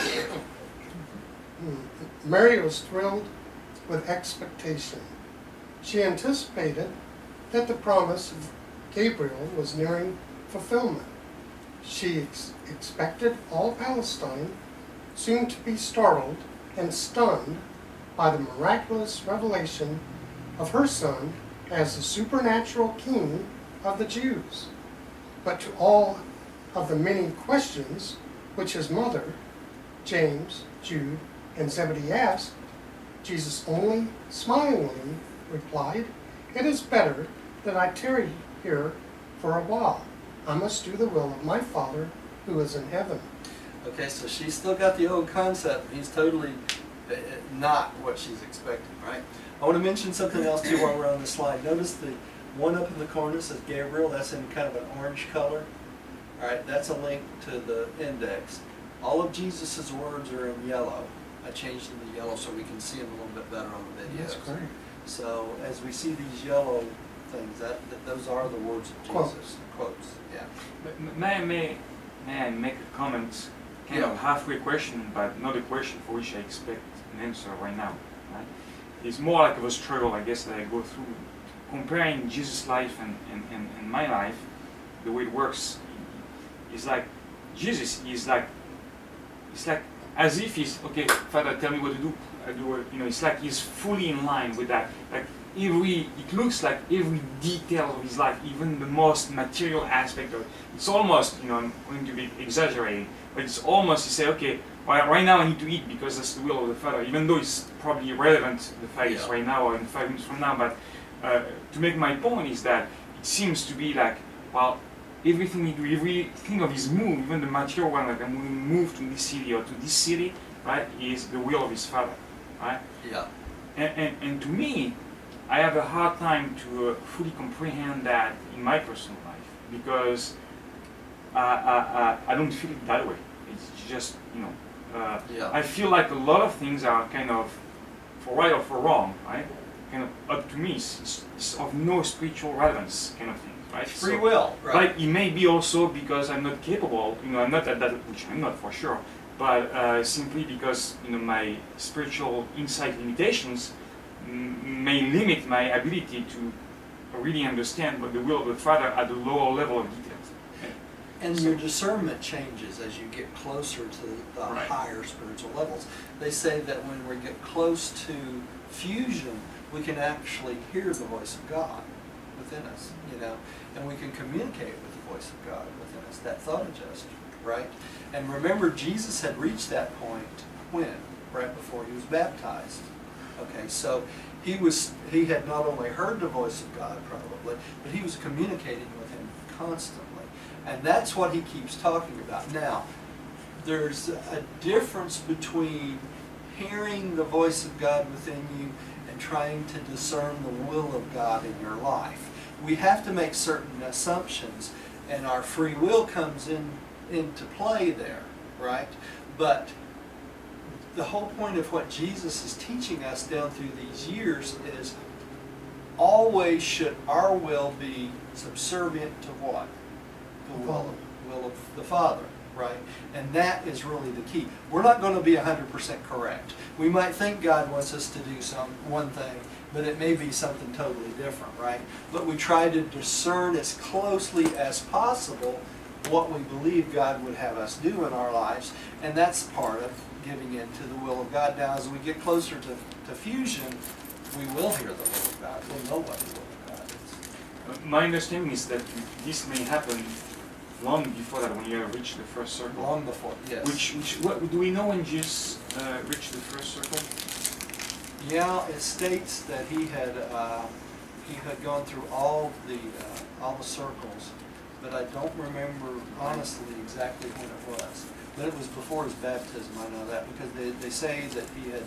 Mary was thrilled with expectation. She anticipated that the promise of Gabriel was nearing fulfillment. She expected all Palestine soon to be startled and stunned by the miraculous revelation of her son as the supernatural king of the Jews. But to all of the many questions which his mother, James, Jude, and Zebedee asked, Jesus only smilingly replied, "It is better that I tarry here for a while. I must do the will of my Father who is in heaven." Okay, so she's still got the old concept. He's totally not what she's expecting, right? I want to mention something else too while we're on the slide. Notice the one up in the corner says Gabriel. That's in kind of an orange color. All right, that's a link to the index. All of Jesus's words are in yellow. I changed them to yellow so we can see them a little bit better on the videos. That's great. So as we see these yellow things, those are the words of Jesus. Quotes. Yeah. But may I make a comment, kind of halfway question, but not a question for which I expect an answer right now. Right? It's more like of a struggle, I guess, that I go through. Comparing Jesus' life and my life, the way it works is like Jesus is like, it's like as if he's, okay, Father, tell me what to do. I do it. It's like he's fully in line with that. Like it looks like every detail of his life, even the most material aspect of it. It's almost, I'm going to be exaggerating, but it's almost, you say, okay, well, right now I need to eat because that's the will of the Father, even though it's probably irrelevant, the fact is right now or in 5 minutes from now, but to make my point is that it seems to be like, well, everything we do, everything of his move, even the material one, like I'm going to move to this city or to this city, right, is the will of his Father, right? Yeah. And to me, I have a hard time to fully comprehend that in my personal life because I don't feel it that way. It's just, Yeah. I feel like a lot of things are kind of, for right or for wrong, right, kind of up to me. It's of no spiritual relevance kind of thing, right? Free will, right? Right, it may be also because I'm not capable, I'm not at that, which I'm not for sure, but simply because, my spiritual insight limitations may limit my ability to really understand what the will of the Father at a lower level of details. And your discernment changes as you get closer to the Right. higher spiritual levels. They say that when we get close to fusion, we can actually hear the voice of God within us, and we can communicate with the voice of God within us, that thought adjuster, right? And remember, Jesus had reached that point when? Right before he was baptized. Okay, so he had not only heard the voice of God probably, but he was communicating with him constantly. And that's what he keeps talking about. Now, there's a difference between hearing the voice of God within you and trying to discern the will of God in your life. We have to make certain assumptions, and our free will comes into play there, right? But the whole point of what Jesus is teaching us down through these years is always should our will be subservient to what? The will of the Father, right? And that is really the key. We're not going to be 100% correct. We might think God wants us to do one thing, but it may be something totally different, right? But we try to discern as closely as possible what we believe God would have us do in our lives, and that's part of giving into the will of God. Now, as we get closer to fusion, we will hear the will of God. We'll know what the will of God is. My understanding is that this may happen long before that, when you have reached the first circle. Long before, yes. What do we know when Jesus reached the first circle? Yeah, it states that he had gone through all the circles, but I don't remember honestly exactly when it was. But it was before his baptism, I know that, because they say that he had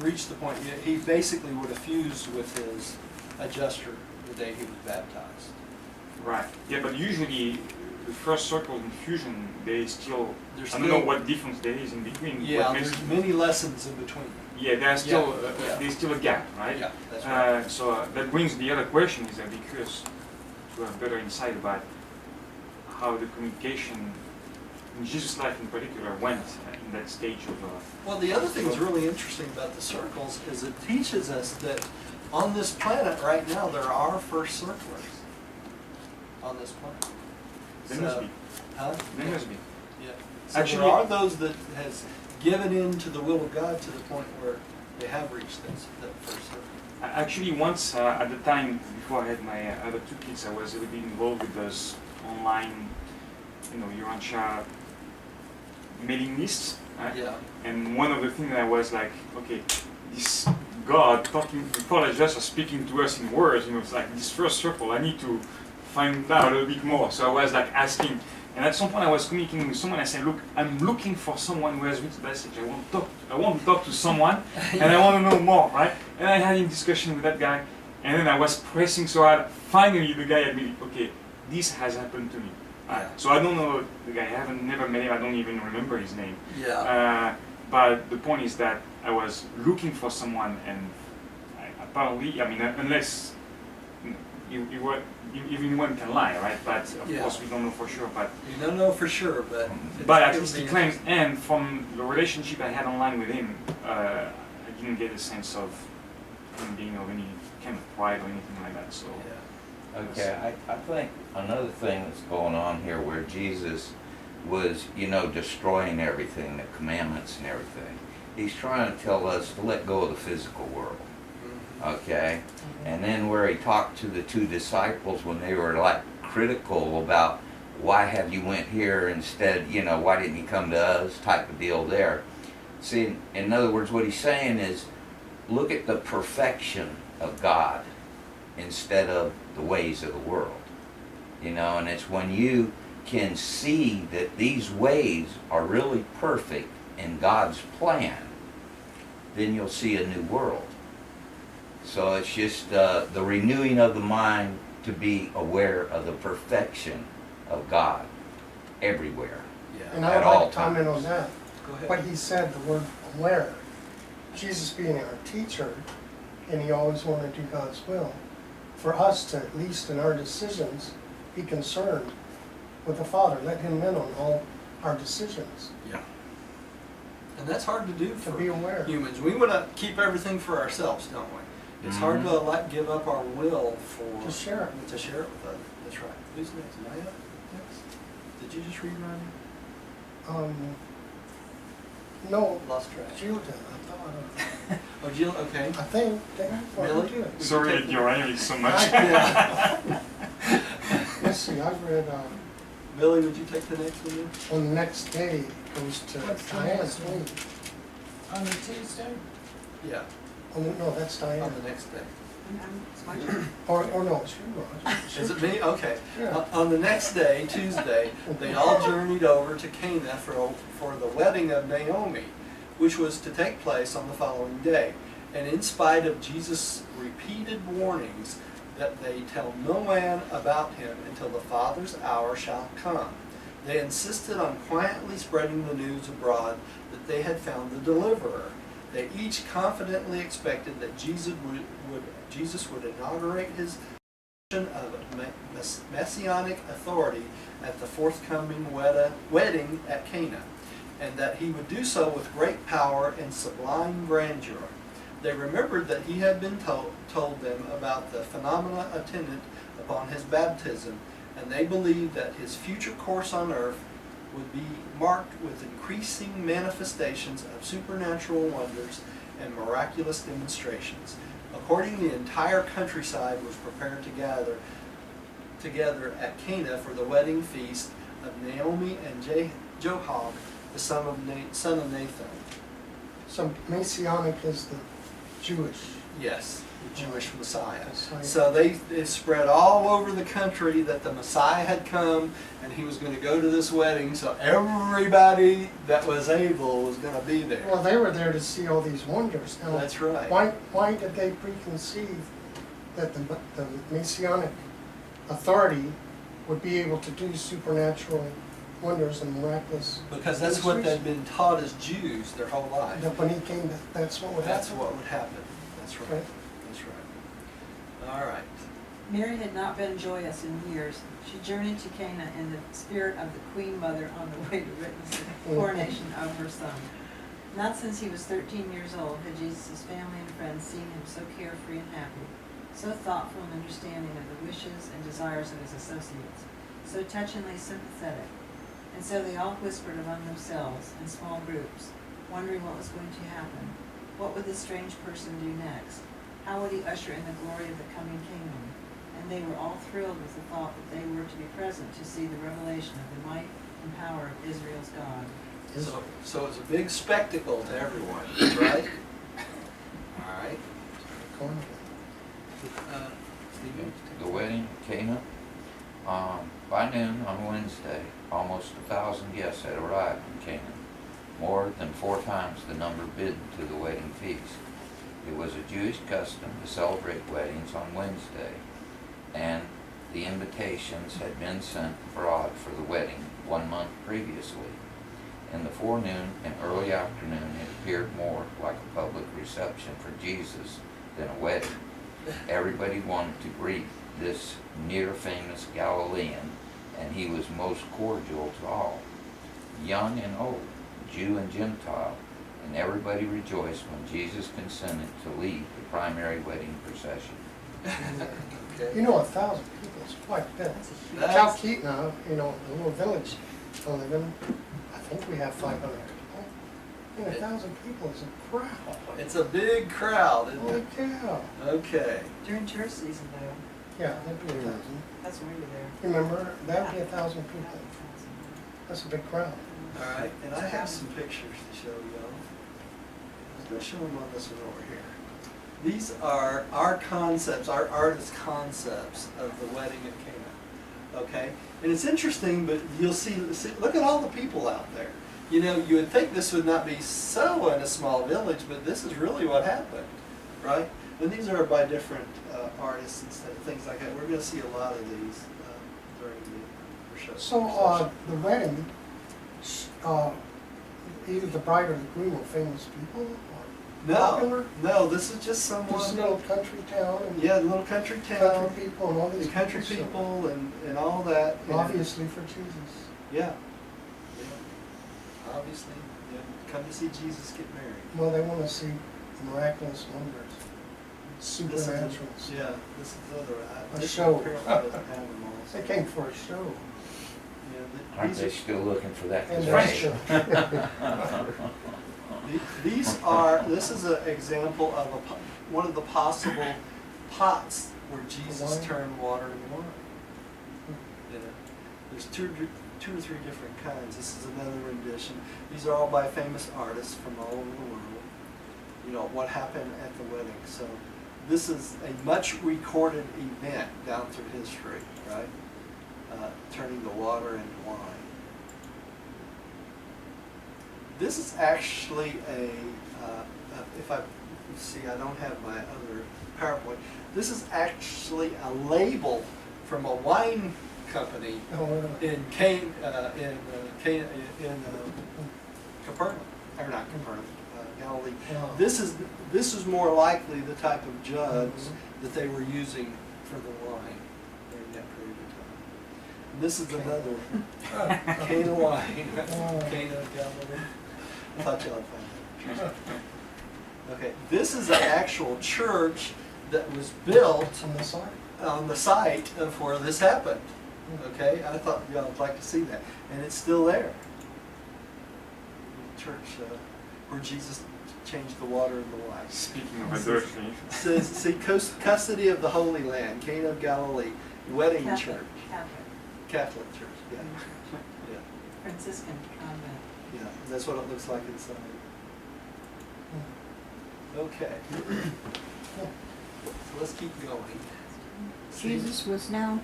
reached the point, he basically would have fused with his adjuster the day he was baptized. Right. Yeah, but usually the first circle in fusion, they still, There's I don't know still- what difference there is in between. Yeah, what makes there's it- many lessons in between. Yeah, there's still Yeah. there's still a gap, right? Yeah, that's right. So that brings the other question: is I'd be curious to have better insight about how the communication in Jesus' life in particular went in that stage of. Well, the other thing that's really interesting about the circles is it teaches us that on this planet right now there are first circlers on this planet. There must be. Huh? There must be. Yeah. So Actually- there are those that has given in to the will of God to the point where they have reached that first circle. Actually, once at the time before I had my other two kids, I was a little bit involved with those online, Urantia mailing lists. Right? Yeah. And one of the things I was like, okay, this God talking, the college just speaking to us in words, it's like this first circle, I need to find out a little bit more. So I was like asking, and at some point I was communicating with someone. I said, look, I'm looking for someone who has reached the message. I want to talk to someone, and I want to know more, right? And I had a discussion with that guy, and then I was pressing so hard. Finally, the guy admitted, okay, this has happened to me. Yeah. So I don't know the guy. I never met him. I don't even remember his name. Yeah. But the point is that I was looking for someone, and apparently, unless even one can lie, right? But of Yeah. course, we don't know for sure. But You don't know for sure, but at least he claims, and from the relationship I had online with him, I didn't get a sense of him being of any kind of pride or anything like that. So. Yeah. Okay, I think another thing that's going on here where Jesus was, destroying everything, the commandments and everything. He's trying to tell us to let go of the physical world, okay? And then where he talked to the two disciples when they were like critical about why have you went here instead, why didn't you come to us type of deal there. See, in other words, what he's saying is, look at the perfection of God, instead of the ways of the world. You know, and it's when you can see that these ways are really perfect in God's plan, then you'll see a new world. So it's just the renewing of the mind to be aware of the perfection of God everywhere. Yeah. And I At would all like to comment on times. that. Go ahead. What he said, the word aware. Jesus being our teacher, and he always wanted to do God's will. For us to, at least in our decisions, be concerned with the Father. Let him in on all our decisions. Yeah. And that's hard to do To for be aware. humans. We want to keep everything for ourselves, don't we? It's hard to give up our will for To share it. to share it with others. That's right. Who's next? Am I up next? Did you just read mine? No, Lost track. Jill did. I thought. Oh, Jill. Okay. I think. Really? Did it. Sorry, Urantia so much. Yeah. Let's see. I read Billy, would you take the next one? Then? on the next day it goes to What's the Diana's next one? week. On the Tuesday? Yeah. Oh, no, that's Diana. On the next day. It's my turn. Or no, it's you, Roger. Is it me? Okay. Yeah. On the next day, Tuesday, they all journeyed over to Cana for the wedding of Naomi, which was to take place on the following day. And in spite of Jesus' repeated warnings that they tell no man about him until the Father's hour shall come, they insisted on quietly spreading the news abroad that they had found the deliverer. They each confidently expected that Jesus would inaugurate his position of messianic authority at the forthcoming wedding at Cana, and that he would do so with great power and sublime grandeur. They remembered that he had been told them about the phenomena attendant upon his baptism, and they believed that his future course on earth would be marked with increasing manifestations of supernatural wonders and miraculous demonstrations. Accordingly, the entire countryside was prepared to gather together at Cana for the wedding feast of Naomi and Epochal, the son of Nathan. So Messianic is the Jewish. Yes, the Jewish Messiah. Messiah. So they spread all over the country that the Messiah had come and he was going to go to this wedding, so everybody that was able was going to be there. Well, they were there to see all these wonders. Now, That's right. Why did they preconceive that the Messianic authority would be able to do supernatural wonders and miraculous? Because that's what they'd been taught as Jews their whole life. That when he came, that's what would That's happen? what would happen. That's right. Okay. That's right. All right. Mary had not been joyous in years. She journeyed to Cana in the spirit of the Queen Mother on the way to witness the coronation of her son. Not since he was 13 years old had Jesus' family and friends seen him so carefree and happy, so thoughtful and understanding of the wishes and desires of his associates, so touchingly sympathetic. And so they all whispered among themselves in small groups, wondering what was going to happen. What would this strange person do next? How would he usher in the glory of the coming kingdom? And they were all thrilled with the thought that they were to be present to see the revelation of the might and power of Israel's God. So it's a big spectacle to everyone, right? All right. Stephen? The wedding at Cana. By noon on Wednesday, almost 1,000 guests had arrived in Cana, more than 4 times the number bidden to the wedding feast. It was a Jewish custom to celebrate weddings on Wednesday, and the invitations had been sent abroad for the wedding 1 month previously. In the forenoon and early afternoon, it appeared more like a public reception for Jesus than a wedding. Everybody wanted to greet this near-famous Galilean, and he was most cordial to all, young and old, Jew and Gentile, and everybody rejoiced when Jesus consented to lead the primary wedding procession. Okay. You know, 1,000 people is quite a bit. That's- Chalkeetna, a little village I live in, I think we have 500 people. And 1,000 people is a crowd. It's a big crowd, isn't Holy it? cow. Okay. During church season, though, Yeah, that'd be 1,000. that's when we were there. Remember, that'd be 1,000 people. That's a big crowd. All right. And I have some pictures to show y'all. Let's show them on this one over here. These are our concepts, our artist concepts of the wedding at Cana. Okay? And it's interesting, but you'll see, look at all the people out there. You know, you would think this would not be so in a small village, but this is really what happened, right? And these are by different artists and things like that. We're going to see a lot of these during the show. So, the wedding, either the bride or the groom are famous people? Or popular? No, this is just someone. Just a little country town? And Yeah, little country town. country people and all these The country so people and all that. and- obviously for Jesus. Yeah. Yeah. Obviously, yeah. Come to see Jesus get married. Well, they want to see miraculous wonders, This is supernaturals. Yeah, this is the other. A this show. apparently doesn't have them all. They came for a show. Yeah, Aren't these they are- still looking for that? And Right. This is an example of one of the possible pots where Jesus Wine. turned water into wine. You know, there's two or three different kinds. This is another rendition. These are all by famous artists from all over the world. You know, what happened at the wedding. So this is a much recorded event down through history, right? Turning the water into wine. This is actually see, I don't have my other PowerPoint. This is actually a label from a wine company Oh, really? in Capernaum, or not Capernaum, Galilee. Wow. This is more likely the type of jugs that they were using for the wine during that period of time. And this is another Cana wine, Cana of Galilee. I thought y'all would find that. Okay, this is an actual church that was built On the side? on the site of where this happened. Okay, I thought y'all would like to see that, and it's still there. Church where Jesus changed the water into wine. Speaking of adultery, It says, see, custody of the Holy Land, Cana of Galilee, wedding Catholic, church, Catholic, Catholic church. Yeah, yeah, Franciscan convent. yeah. That's what it looks like inside. Okay. So let's keep going. Jesus was now,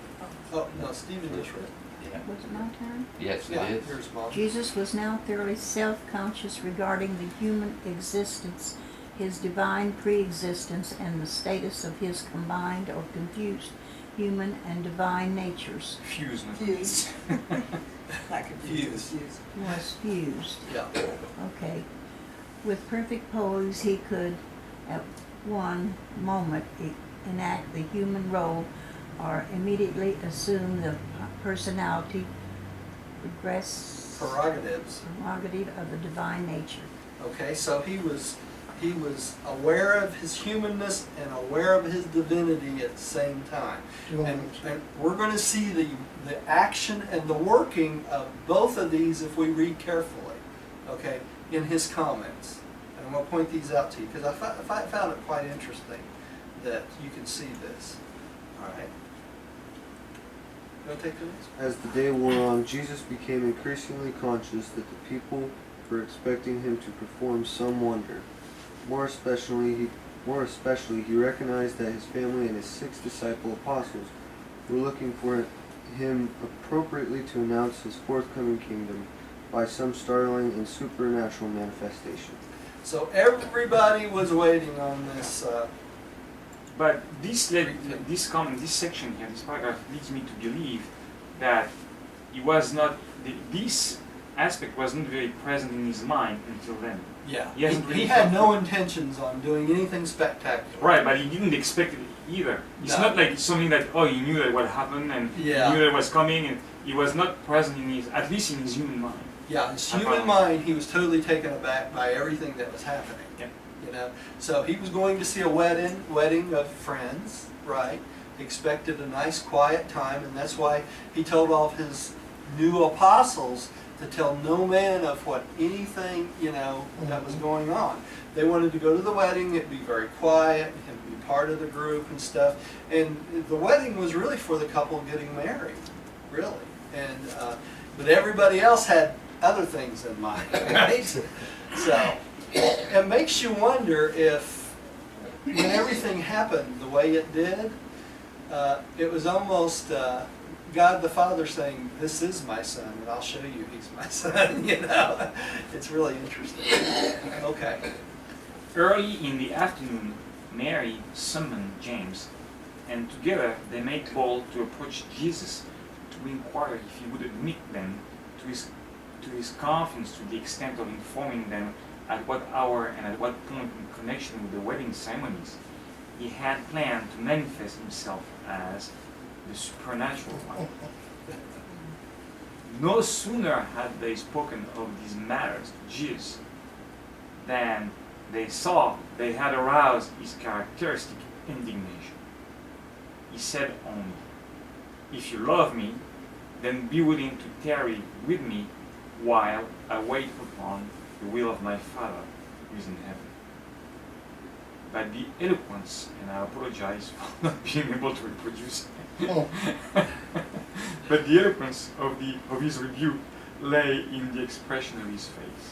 Oh no, Stephen just read. was it my turn? Yes, Yeah, it is. here's Mom. Jesus was now thoroughly self-conscious regarding the human existence, his divine pre-existence, and the status of his combined or confused human and divine natures. fuse, not Fuse. Not confused, Fuse. fuse. Was fused. Yeah. Okay. With perfect poise, he could, at one moment, enact the human role or immediately assume the personality, Prerogatives. prerogative of the divine nature. Okay, so he was aware of his humanness and aware of his divinity at the same time. And we're going to see the action and the working of both of these if we read carefully, okay, in his comments. And I'm going to point these out to you because I found it quite interesting that you can see this. All right. Go take the next one. As the day wore on, Jesus became increasingly conscious that the people were expecting him to perform some wonder. More especially, he recognized that his family and his 6 disciple apostles were looking for him appropriately to announce his forthcoming kingdom by some startling and supernatural manifestation. So everybody was waiting on this. but this section here, this paragraph leads me to believe that he was not, this aspect wasn't very present in his mind until then. Yeah, He hasn't he really had thought no through it. intentions on doing anything spectacular. Right, but he didn't expect it either. It's No. not like it's something that, oh, he knew that what happened and Yeah. he knew that it was coming, and he was not present in his, at least in his human mind. Yeah, his I human found- mind, he was totally taken aback by everything that was happening. Yeah. You know, so he was going to see a wedding of friends, right? Expected a nice quiet time, and that's why he told all of his new apostles to tell no man of what anything, you know, that was going on. They wanted to go to the wedding, it'd be very quiet, him be part of the group and stuff. And the wedding was really for the couple getting married, really. And but everybody else had other things in mind, right? So it makes you wonder if when everything happened the way it did, it was almost God the Father saying, "This is my son, and I'll show you he's my son." You know, it's really interesting. Okay. Early in the afternoon, Mary summoned James, and together they made bold to approach Jesus to inquire if he would admit them to his confidence, to the extent of informing them at what hour and at what point in connection with the wedding ceremonies he had planned to manifest himself as the supernatural one. No sooner had they spoken of these matters to Jesus than they saw they had aroused his characteristic indignation. He said only, "If you love me, then be willing to tarry with me while I wait upon the will of my Father who is in heaven." But the eloquence, and I apologize for not being able to reproduce it, but the eloquence of his rebuke lay in the expression of his face.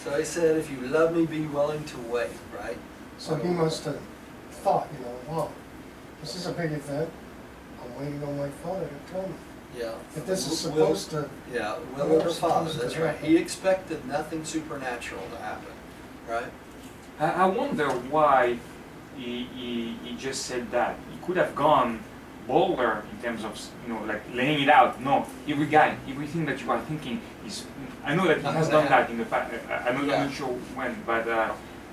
So he said, "If you love me, be willing to wait." Right. So he must have thought, wow, this is a big event. I'm waiting on my Father to tell me. Yeah. If this is supposed to... Yeah, will of the Father, that's right. He expected nothing supernatural to happen, right? I wonder why he just said that. He could have gone bolder in terms of, like laying it out. No, everything that you are thinking is. I know that he has done that in the past. I'm not sure when, but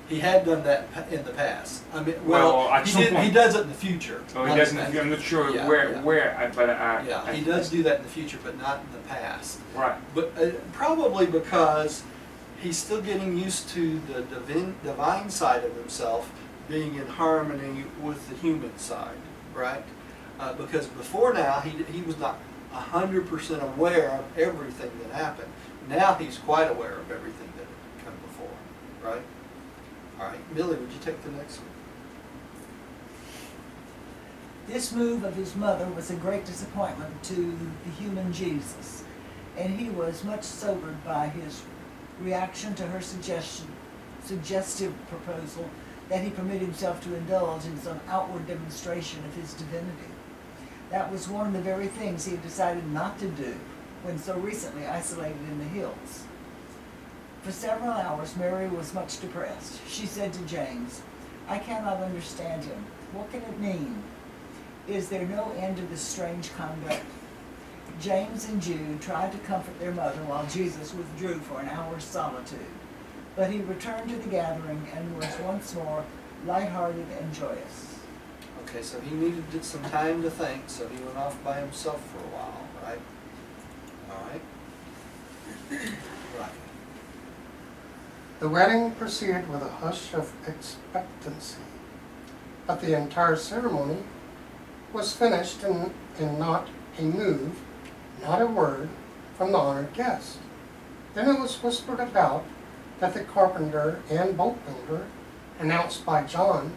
he had done that in the past. I mean, at some point he does it in the future. So he doesn't. I'm not sure where, but yeah, he does do that in the future, but not in the past. Right. But probably because he's still getting used to the divine side of himself being in harmony with the human side, right? Because before now, he was not 100% aware of everything that happened. Now he's quite aware of everything that had come before, right? All right, Millie, would you take the next one? This move of his mother was a great disappointment to the human Jesus, and he was much sobered by his reaction to her suggestive proposal that he permit himself to indulge in some outward demonstration of his divinity. That was one of the very things he had decided not to do when so recently isolated in the hills. For several hours, Mary was much depressed. She said to James, "I cannot understand him. What can it mean? Is there no end to this strange conduct?" James and Jude tried to comfort their mother while Jesus withdrew for an hour's solitude. But he returned to the gathering and was once more lighthearted and joyous. Okay, so he needed some time to think, so he went off by himself for a while, right? All right. Right. The wedding proceeded with a hush of expectancy, but the entire ceremony was finished in not a move, not a word from the honored guest. Then it was whispered about that the carpenter and boat builder, announced by John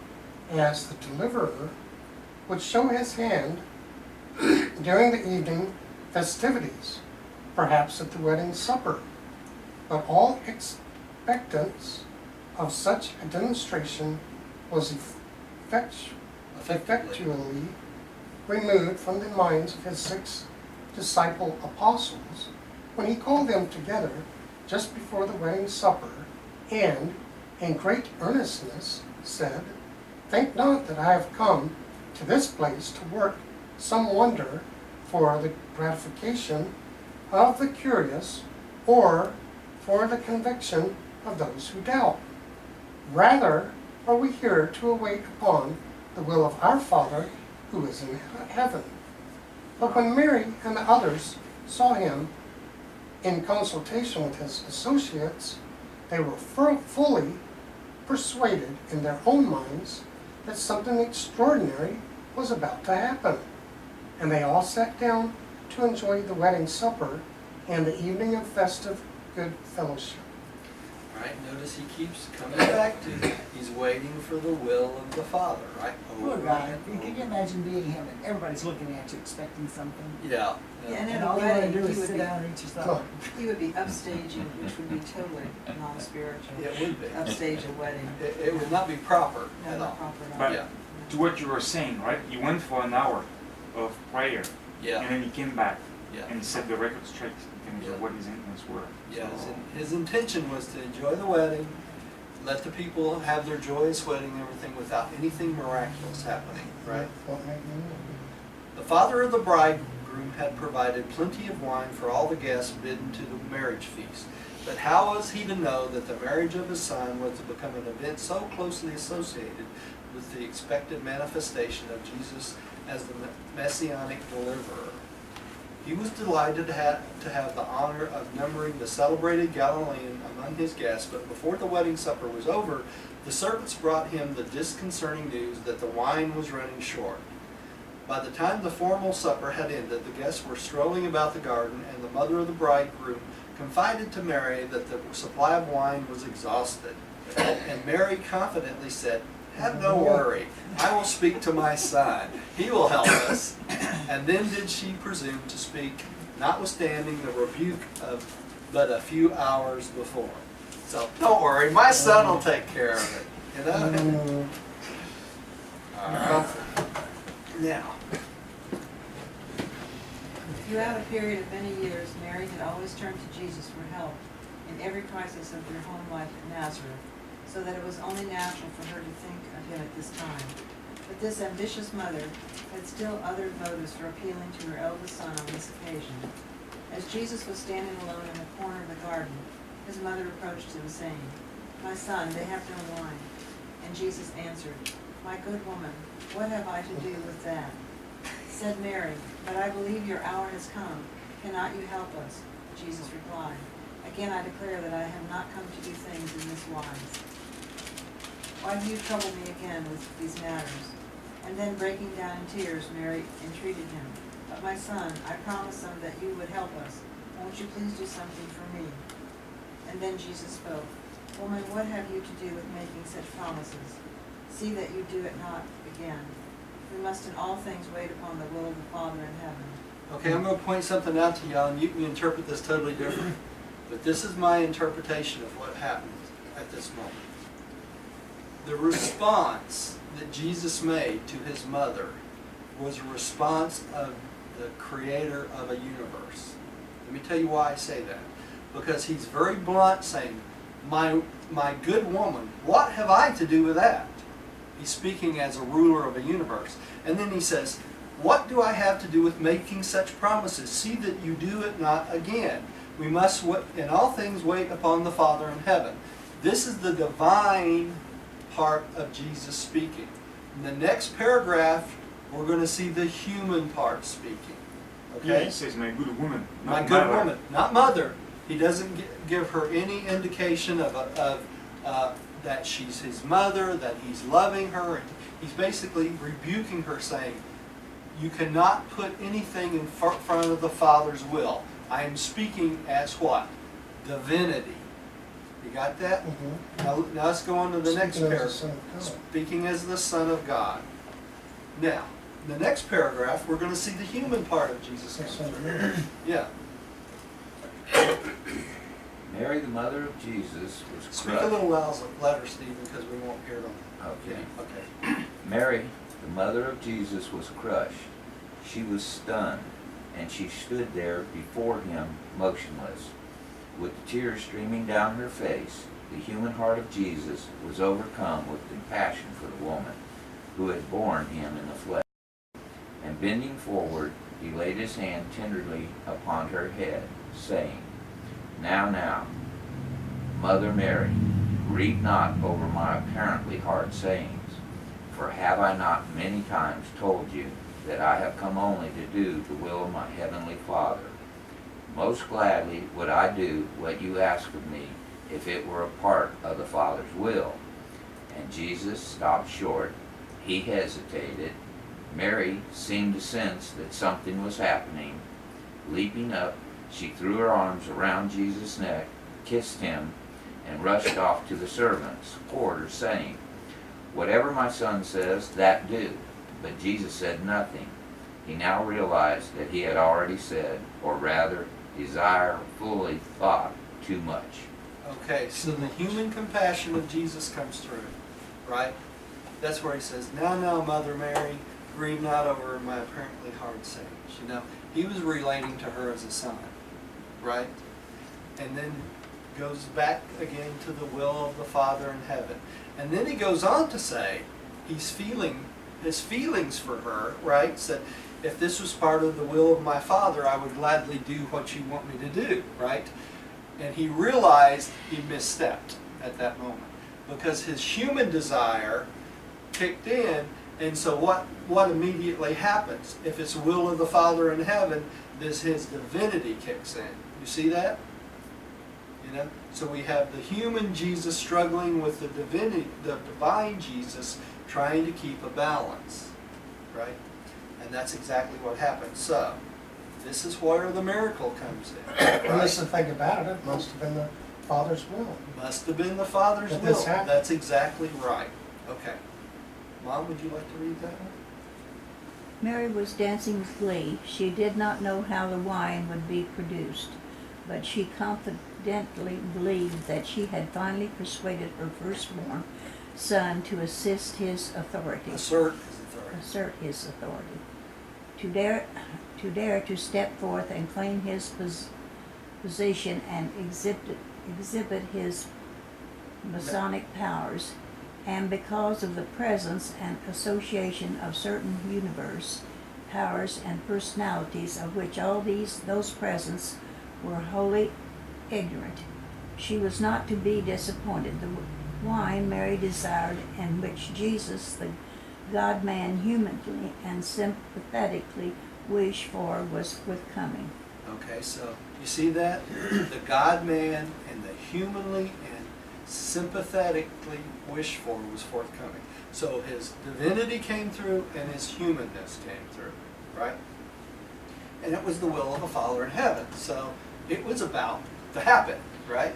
as the deliverer, would show his hand during the evening festivities, perhaps at the wedding supper. But all expectance of such a demonstration was effectually removed from the minds of his 6 disciple apostles when he called them together just before the wedding supper and, in great earnestness, said, "Think not that I have come to this place to work some wonder for the gratification of the curious or for the conviction of those who doubt. Rather are we here to await upon the will of our Father who is in heaven." But when Mary and the others saw him in consultation with his associates, they were fully persuaded in their own minds that something extraordinary was about to happen. And they all sat down to enjoy the wedding supper and the evening of festive good fellowship. right? Notice he keeps coming back to, he's waiting for the will of the Father, right? Poor Over guy. and Can you over. imagine being him and everybody's looking at you expecting something? Yeah. Yeah, and And at a all you want to wedding, do he is would sit be, down and eat your supper. he would be upstaging, which would be totally non-spiritual. It would be. Upstage a wedding. It would not be proper No, at not all. proper at all. But Yeah. to what you were saying, right? He went for an hour of prayer, and Yeah, then he came back yeah. and set the record straight in terms Yeah. of what his intents were. Yeah, So, his intention was to enjoy the wedding, let the people have their joyous wedding and everything without anything miraculous happening, right? What made me The father of the bridegroom had provided plenty of wine for all the guests bidden to the marriage feast. But how was he to know that the marriage of his son was to become an event so closely associated with the expected manifestation of Jesus as the messianic deliverer? He was delighted to have the honor of numbering the celebrated Galilean among his guests, but before the wedding supper was over, the servants brought him the disconcerting news that the wine was running short. By the time the formal supper had ended, the guests were strolling about the garden, and the mother of the bridegroom confided to Mary that the supply of wine was exhausted. And Mary confidently said, "Have no worry, I will speak to my son. He will help us." And then did she presume to speak, notwithstanding the rebuke of but a few hours before. So don't worry, my son will take care of it. You know? Now, Throughout a period of many years, Mary had always turned to Jesus for help in every crisis of their home life at Nazareth, so that it was only natural for her to think of him at this time. But this ambitious mother had still other motives for appealing to her eldest son on this occasion. As Jesus was standing alone in the corner of the garden, his mother approached him, saying, "My son, they have no wine." And Jesus answered, "My good woman, what have I to do with that?" Said Mary, "But I believe your hour has come. Cannot you help us?" Jesus replied, "Again I declare that I have not come to do things in this wise. Why do you trouble me again with these matters?" And then breaking down in tears, Mary entreated him, "But my son, I promised them that you would help us. Won't you please do something for me?" And then Jesus spoke, "Woman, what have you to do with making such promises? See that you do it not again. We must in all things wait upon the will of the Father in heaven." okay, I'm going to point something out to y'all, and you can interpret this totally different. But this is my interpretation of what happened at this moment. The response that Jesus made to his mother was a response of the creator of a universe. Let me tell you why I say that. Because he's very blunt, saying, my good woman, what have I to do with that? He's speaking as a ruler of a universe. And then he says, what do I have to do with making such promises? See that you do it not again. We must in all things wait upon the Father in heaven. This is the divine part of Jesus speaking. In the next paragraph, we're going to see the human part speaking. yeah, Okay? he says, "My good woman." My not good mother. woman, not mother. He doesn't give her any indication of that she's his mother, that he's loving her. And he's basically rebuking her, saying, you cannot put anything in front of the Father's will. I am speaking as what? Divinity. You got that? Now let's go on to the next Speaking as the paragraph. Son of God. Speaking as the Son of God. Now, in the next paragraph, we're going to see the human part of Jesus The come Son of through. Mary. Yeah. Mary, the mother of Jesus, was Speak a crushed. little louder, Stephen, because we won't hear it on the Okay. Okay. Mary, the mother of Jesus, was crushed. She was stunned, and she stood there before him motionless. With tears streaming down her face, the human heart of Jesus was overcome with compassion for the woman who had borne him in the flesh. And bending forward, he laid his hand tenderly upon her head, saying, Now, Mother Mary, grieve not over my apparently hard sayings, for have I not many times told you that I have come only to do the will of my heavenly Father? Most gladly would I do what you ask of me, if it were a part of the Father's will. And Jesus stopped short. He hesitated. Mary seemed to sense that something was happening. Leaping up, she threw her arms around Jesus' neck, kissed him, and rushed off to the servants' quarters, saying, "Whatever my son says, that do." But Jesus said nothing. He now realized that he had already said, or rather, desire fully thought, too much. Okay, so the human compassion of Jesus comes through, right? That's where he says, now, Mother Mary, grieve not over my apparently hard sayings. You know, he was relating to her as a son, right? And then goes back again to the will of the Father in heaven. And then he goes on to say, he's feeling his feelings for her, right? Said, if this was part of the will of my Father, I would gladly do what you want me to do, right? And he realized he misstepped at that moment because his human desire kicked in. And so what immediately happens? If it's the will of the Father in heaven, his divinity kicks in. You see that? You know? So we have the human Jesus struggling with the divinity, the divine Jesus trying to keep a balance, right? And that's exactly what happened. So this is where the miracle comes in. And that's the thing about it, it must have been the Father's will. Must have been the Father's That will. this happened. That's exactly right. Okay. Mom, would you like to read that one? Mary was dancing with glee. She did not know how the wine would be produced, but she confidently believed that she had finally persuaded her firstborn son to assist his authority. Assert his authority. Assert his authority. To dare to step forth and claim his position and exhibit his Masonic powers, and because of the presence and association of certain universe powers and personalities of which all those presents were wholly ignorant, she was not to be disappointed. The wine Mary desired, and which Jesus, the God-man, humanly and sympathetically wished for, was forthcoming. Okay, so you see that? The God-man and the humanly and sympathetically wished for was forthcoming. So his divinity came through and his humanness came through, right? And it was the will of the Father in heaven. So it was about to happen, right?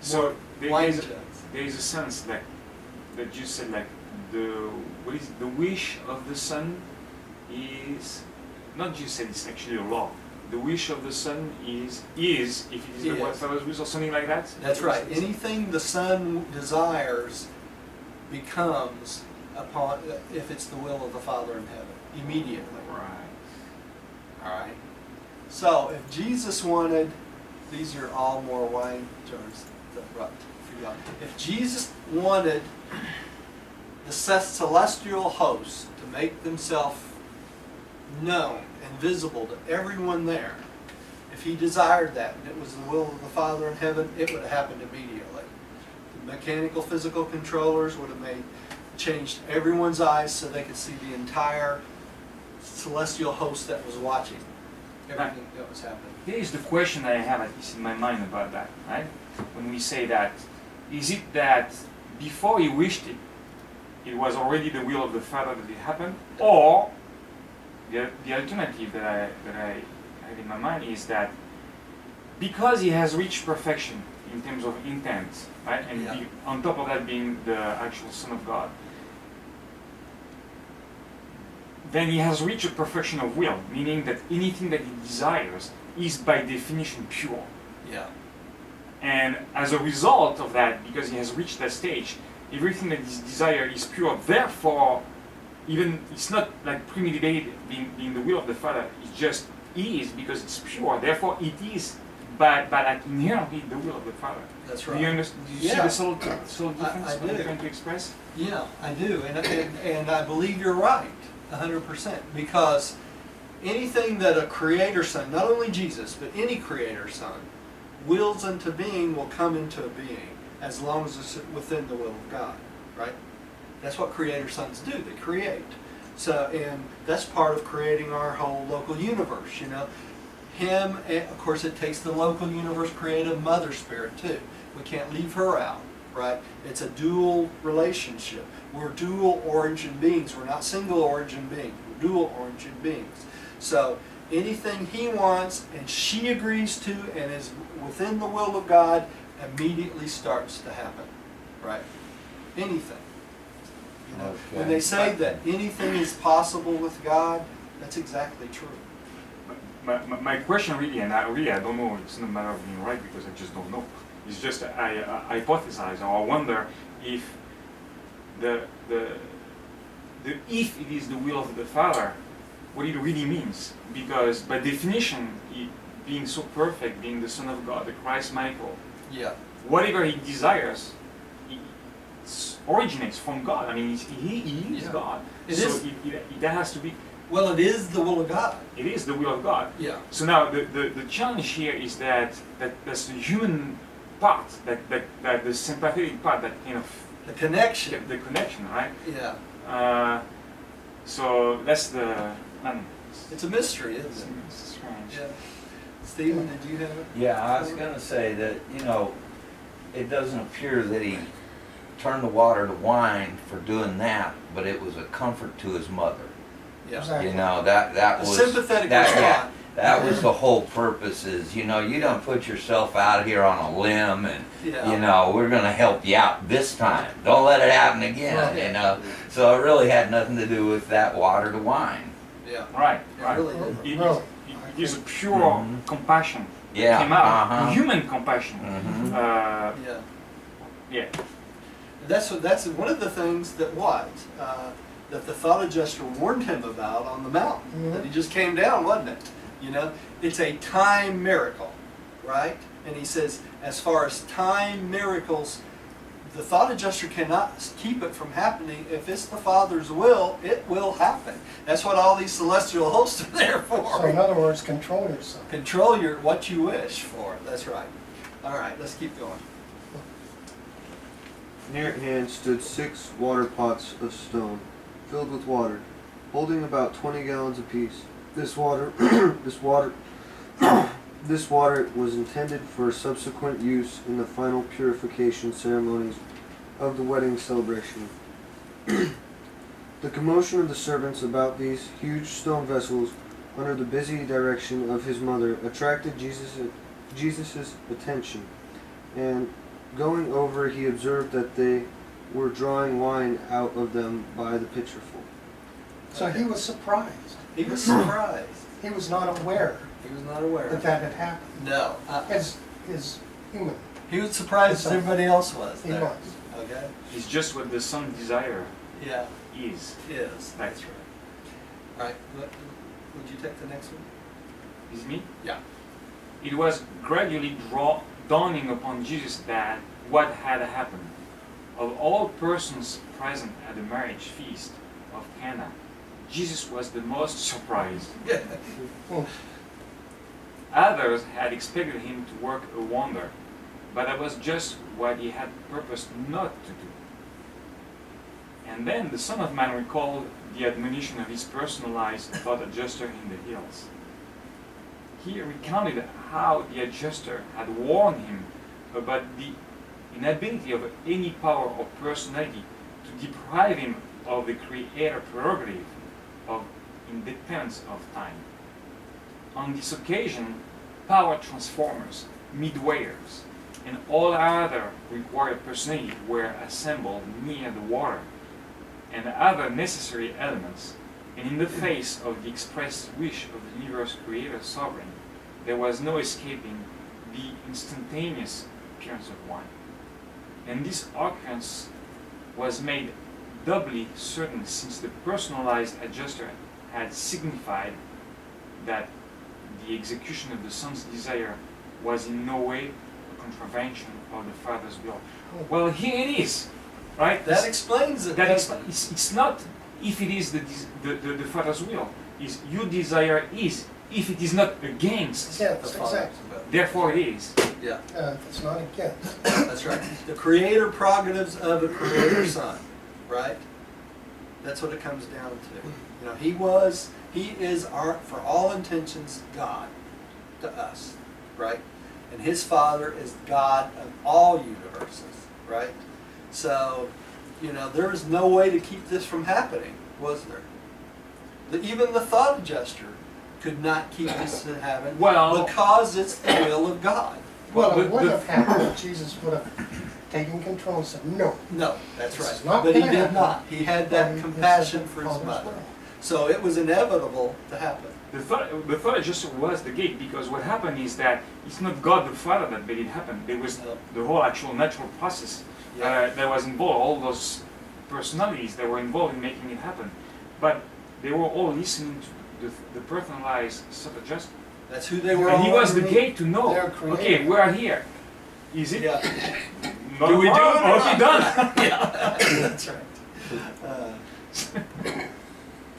So Wine jugs. there is a sense like that you said, like the wish of the Son is not you said it's actually a law. The wish of the Son is if it is the Yes. Father's wish or something like that. That's right. Anything the Son desires becomes upon if it's the will of the Father in heaven immediately. Right. All right. So if Jesus wanted, these are all more wine jars. If Jesus wanted the celestial host to make themselves known and visible to everyone there, if he desired that and it was the will of the Father in heaven, it would have happened immediately. The mechanical physical controllers would have changed everyone's eyes so they could see the entire celestial host that was watching everything that was happening. Here is the question that I have at least in my mind about that, right? When we say that, is it that before he wished it, it was already the will of the Father that it happened, or the alternative that I have in my mind is that because he has reached perfection in terms of intent, right, and Yeah. on top of that being the actual Son of God, then he has reached a perfection of will, meaning that anything that he desires is by definition pure. Yeah. And as a result of that, because he has reached that stage, everything that he desires is pure. Therefore, even it's not like premeditated being the will of the Father. It just is because it's pure. Therefore, it is by like inherently the will of the Father. That's Do right. you understand? Do you see Yeah. the subtle difference I what I'm do. trying to express? Yeah, I do, and I believe you're right, 100%, because anything that a creator son, not only Jesus, but any creator son, wills into being will come into being as long as it's within the will of God, right? That's what creator sons do, they create. So, and that's part of creating our whole local universe, you know. Him, and of course it takes the local universe creative mother spirit too. We can't leave her out, right? It's a dual relationship. We're dual origin beings. We're not single origin beings. We're dual origin beings. So anything he wants and she agrees to and is within the will of God, immediately starts to happen, right? Anything. You know, Okay. when they say that anything is possible with God, that's exactly true. My question really, and I don't know, it's not a matter of being right because I just don't know. It's just I hypothesize or I wonder if if it is the will of the Father, what it really means. Because by definition, being so perfect, being the Son of God, the Christ Michael, Yeah. whatever he desires, it originates from God. I mean, he is Yeah. God. It so is. That has to be, Well, it is the will of God. it is the will of God. Yeah. So now the challenge here is that that's the human part, that the sympathetic part, that kind of The connection. the connection, right? Yeah. So that's the, I don't know, It's a mystery, isn't it's it? strange. Yeah. Stephen, did you have it? Yeah, I was gonna say that, you know, it doesn't appear that he turned the water to wine for doing that, but it was a comfort to his mother. Yeah. Exactly. You know, that A was sympathetic that, yeah, response. that was the whole purpose is, you know, you don't put yourself out here on a limb and, Yeah. you know, we're gonna help you out this time. Don't let it happen again, Right. you know. So it really had nothing to do with that water to wine. Yeah. Right, It right. really did. Really? It is a pure Mhm. compassion. Yeah, Came out, uh-huh. human compassion. Mhm. Yeah. Yeah. That's one of the things that that the thought adjuster warned him about on the mountain. Mhm. That he just came down, wasn't it? You know, it's a time miracle, right? And he says, as far as time miracles, the thought adjuster cannot keep it from happening. If it's the Father's will, it will happen. That's what all these celestial hosts are there for. So in other words, control yourself. Control what you wish for. That's right. All right, let's keep going. Near at hand stood 6 water pots of stone, filled with water, holding about 20 gallons apiece. This water was intended for subsequent use in the final purification ceremonies of the wedding celebration. The commotion of the servants about these huge stone vessels under the busy direction of his mother attracted Jesus' attention, and going over he observed that they were drawing wine out of them by the pitcherful. So he was surprised. He was surprised. He was not aware He was not aware. that that had happened. No. His human. He was surprised as everybody else was. He there. was. Okay. It's just what the Son desire Yeah. is. Is. That's right. All right. Would you take the next one? Is me? Yeah. It was gradually dawning upon Jesus that what had happened. Of all persons present at the marriage feast of Cana, Jesus was the most surprised. Others had expected him to work a wonder, but that was just what he had purposed not to do. And then the Son of Man recalled the admonition of his personalized thought adjuster in the hills. He recounted how the adjuster had warned him about the inability of any power or personality to deprive him of the creator prerogative of independence of time. On this occasion, power transformers, midwayers, and all other required personality were assembled near the water, and other necessary elements, and in the face of the expressed wish of the universe creator sovereign, there was no escaping the instantaneous appearance of wine. And this occurrence was made doubly certain since the personalized adjuster had signified that the execution of the Son's desire was in no way a contravention of the Father's will. Well, here it is, right? That explains it. It's not if it is the Father's will. Is your desire is if it is not against. Yeah, The Father's exactly. will. Therefore, it is. Yeah. It's not against. That's right. The creator prerogatives of a creator son, right? That's what it comes down to. You know, he is our, for all intentions, God to us, right? And his Father is God of all universes, right? So, you know, there is no way to keep this from happening, was there? Even the thought adjuster could not keep this from happening Well- because it's the will of God. Well, the- it wouldn't the- have happened if Jesus would have taken control and said, no. No, that's This right. is not But he gonna did happen. not. He had And that this compassion is for his Father's mother. will. So it was inevitable to happen. The Father just was the gate, because what happened is that it's not God the Father that made it happen. It was No. the whole actual natural process that was involved, all those personalities that were involved in making it happen. But they were all listening to the personalized self-adjustment. That's who they were. And he all was the underneath. gate to know, They're creative. okay, we are here. Is it? Yeah. Not Do we do wrong, it or okay, not? done. Yeah, that's right.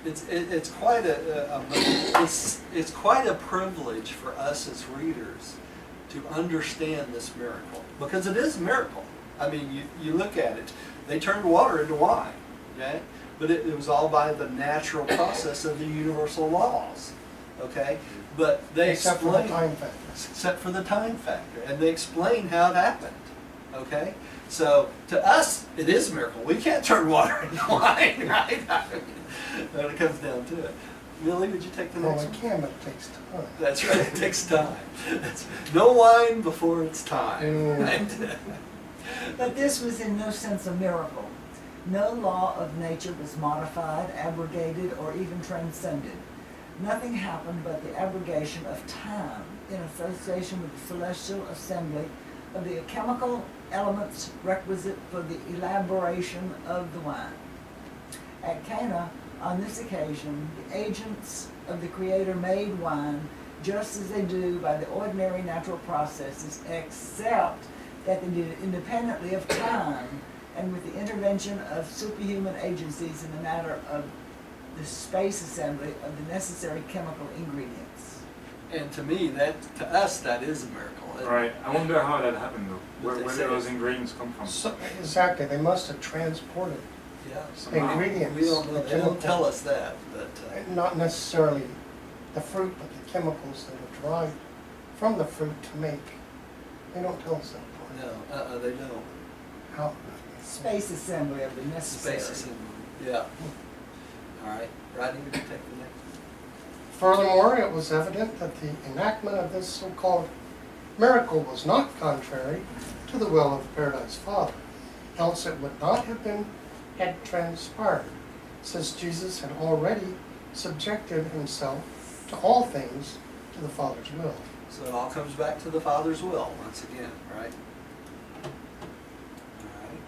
It's quite it's quite a privilege for us as readers to understand this miracle, because it is a miracle. I mean, you look at it, they turned water into wine, okay? But it was all by the natural process of the universal laws, okay? But they Except for the explain, time factor. except for the time factor, and they explain how it happened, okay? So to us, it is a miracle. We can't turn water into wine, right? When it comes down to it. Millie, would you take the Well, next it one? can, but it takes time. That's right, it takes time. No wine before it's time. Mm. Right? But this was in no sense a miracle. No law of nature was modified, abrogated, or even transcended. Nothing happened but the abrogation of time in association with the celestial assembly of the chemical elements requisite for the elaboration of the wine. At Cana, on this occasion, the agents of the Creator made wine just as they do by the ordinary natural processes, except that they did it independently of time and with the intervention of superhuman agencies in the matter of the space assembly of the necessary chemical ingredients. And to me, to us, that is a miracle. Right. I wonder how that happened though. What they Where say. did those ingredients come from? So, exactly, they must have transported, Yeah. Somehow. ingredients, We don't know. the They don't chemical- tell us that, but not necessarily the fruit, but the chemicals that are derived from the fruit to make. They don't tell us that part. no, they don't. How? Space assembly of the necessary. Space assembly. Yeah. All right. Rodney, would you take the next? Furthermore, it was evident that the enactment of this so-called miracle was not contrary to the will of the Paradise Father, else it would not have been had transpired, since Jesus had already subjected himself to all things to the Father's will. So it all comes back to the Father's will once again, right? All right.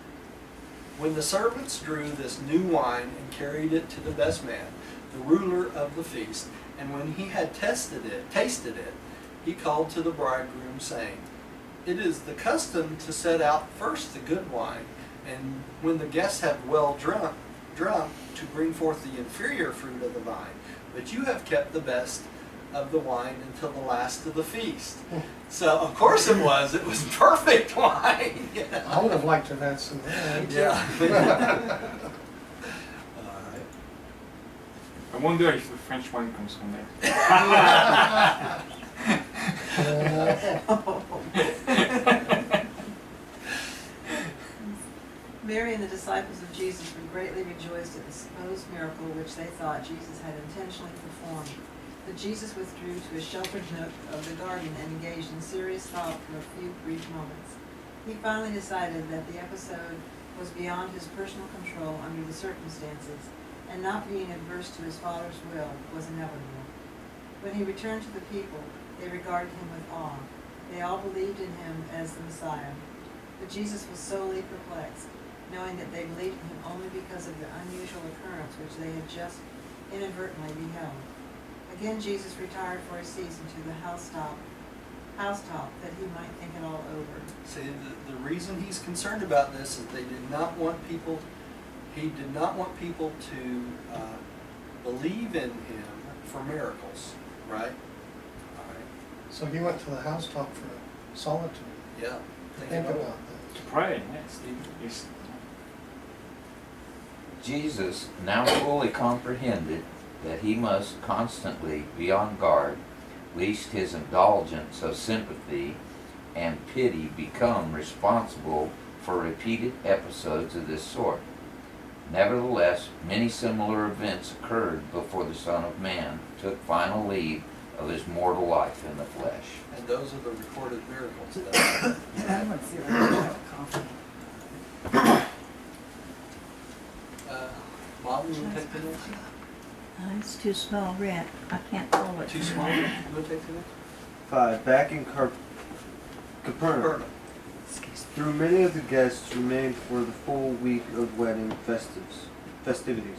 When the servants drew this new wine and carried it to the best man, the ruler of the feast, and when he had tasted it, he called to the bridegroom, saying, "It is the custom to set out first the good wine, and when the guests have well drunk, to bring forth the inferior fruit of the vine. But you have kept the best of the wine until the last of the feast." So of course it was perfect wine. You know? I would have liked to have had some of that. Yeah. All right. I wonder if the French wine comes from there. Mary and the disciples of Jesus were greatly rejoiced at the supposed miracle which they thought Jesus had intentionally performed. But Jesus withdrew to a sheltered nook of the garden and engaged in serious thought for a few brief moments. He finally decided that the episode was beyond his personal control under the circumstances, and not being adverse to his Father's will was inevitable. When he returned to the people, they regarded him with awe. They all believed in him as the Messiah. But Jesus was sorely perplexed, knowing that they believed in him only because of the unusual occurrence which they had just inadvertently beheld. Again Jesus retired for a season to the housetop, that he might think it all over. See, the reason he's concerned about this is he did not want people to believe in him for miracles, right? All right. So he went to the housetop for solitude. Yeah. Think about about To that. pray, yes. Yes. Jesus now fully comprehended that he must constantly be on guard, lest his indulgence of sympathy and pity become responsible for repeated episodes of this sort. Nevertheless, many similar events occurred before the Son of Man took final leave of his mortal life in the flesh. And those are the recorded miracles. That, Let's see, I have coffee. Mom, you want to take the next? It's too small, Red. I can't pull it. Too small? You want to take the next? 5. Back in Capernaum. Capernaum. Through many of the guests remained for the full week of wedding festivities.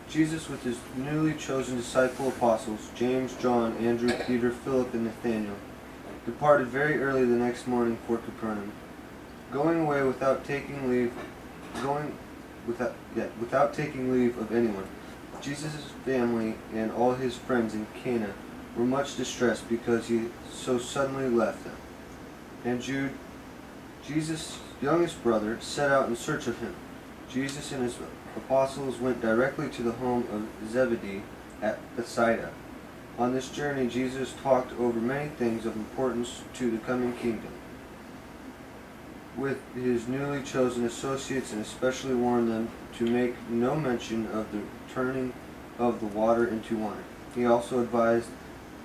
Jesus with his newly chosen disciple apostles, James, John, Andrew, Peter, Philip, and Nathanael, departed very early the next morning for Capernaum. Going away without taking leave of anyone, Jesus' family and all his friends in Cana were much distressed because he so suddenly left them. And Jude, Jesus' youngest brother, set out in search of him. Jesus and his apostles went directly to the home of Zebedee at Bethsaida. On this journey, Jesus talked over many things of importance to the coming kingdom with his newly chosen associates, and especially warned them to make no mention of the turning of the water into wine. He also advised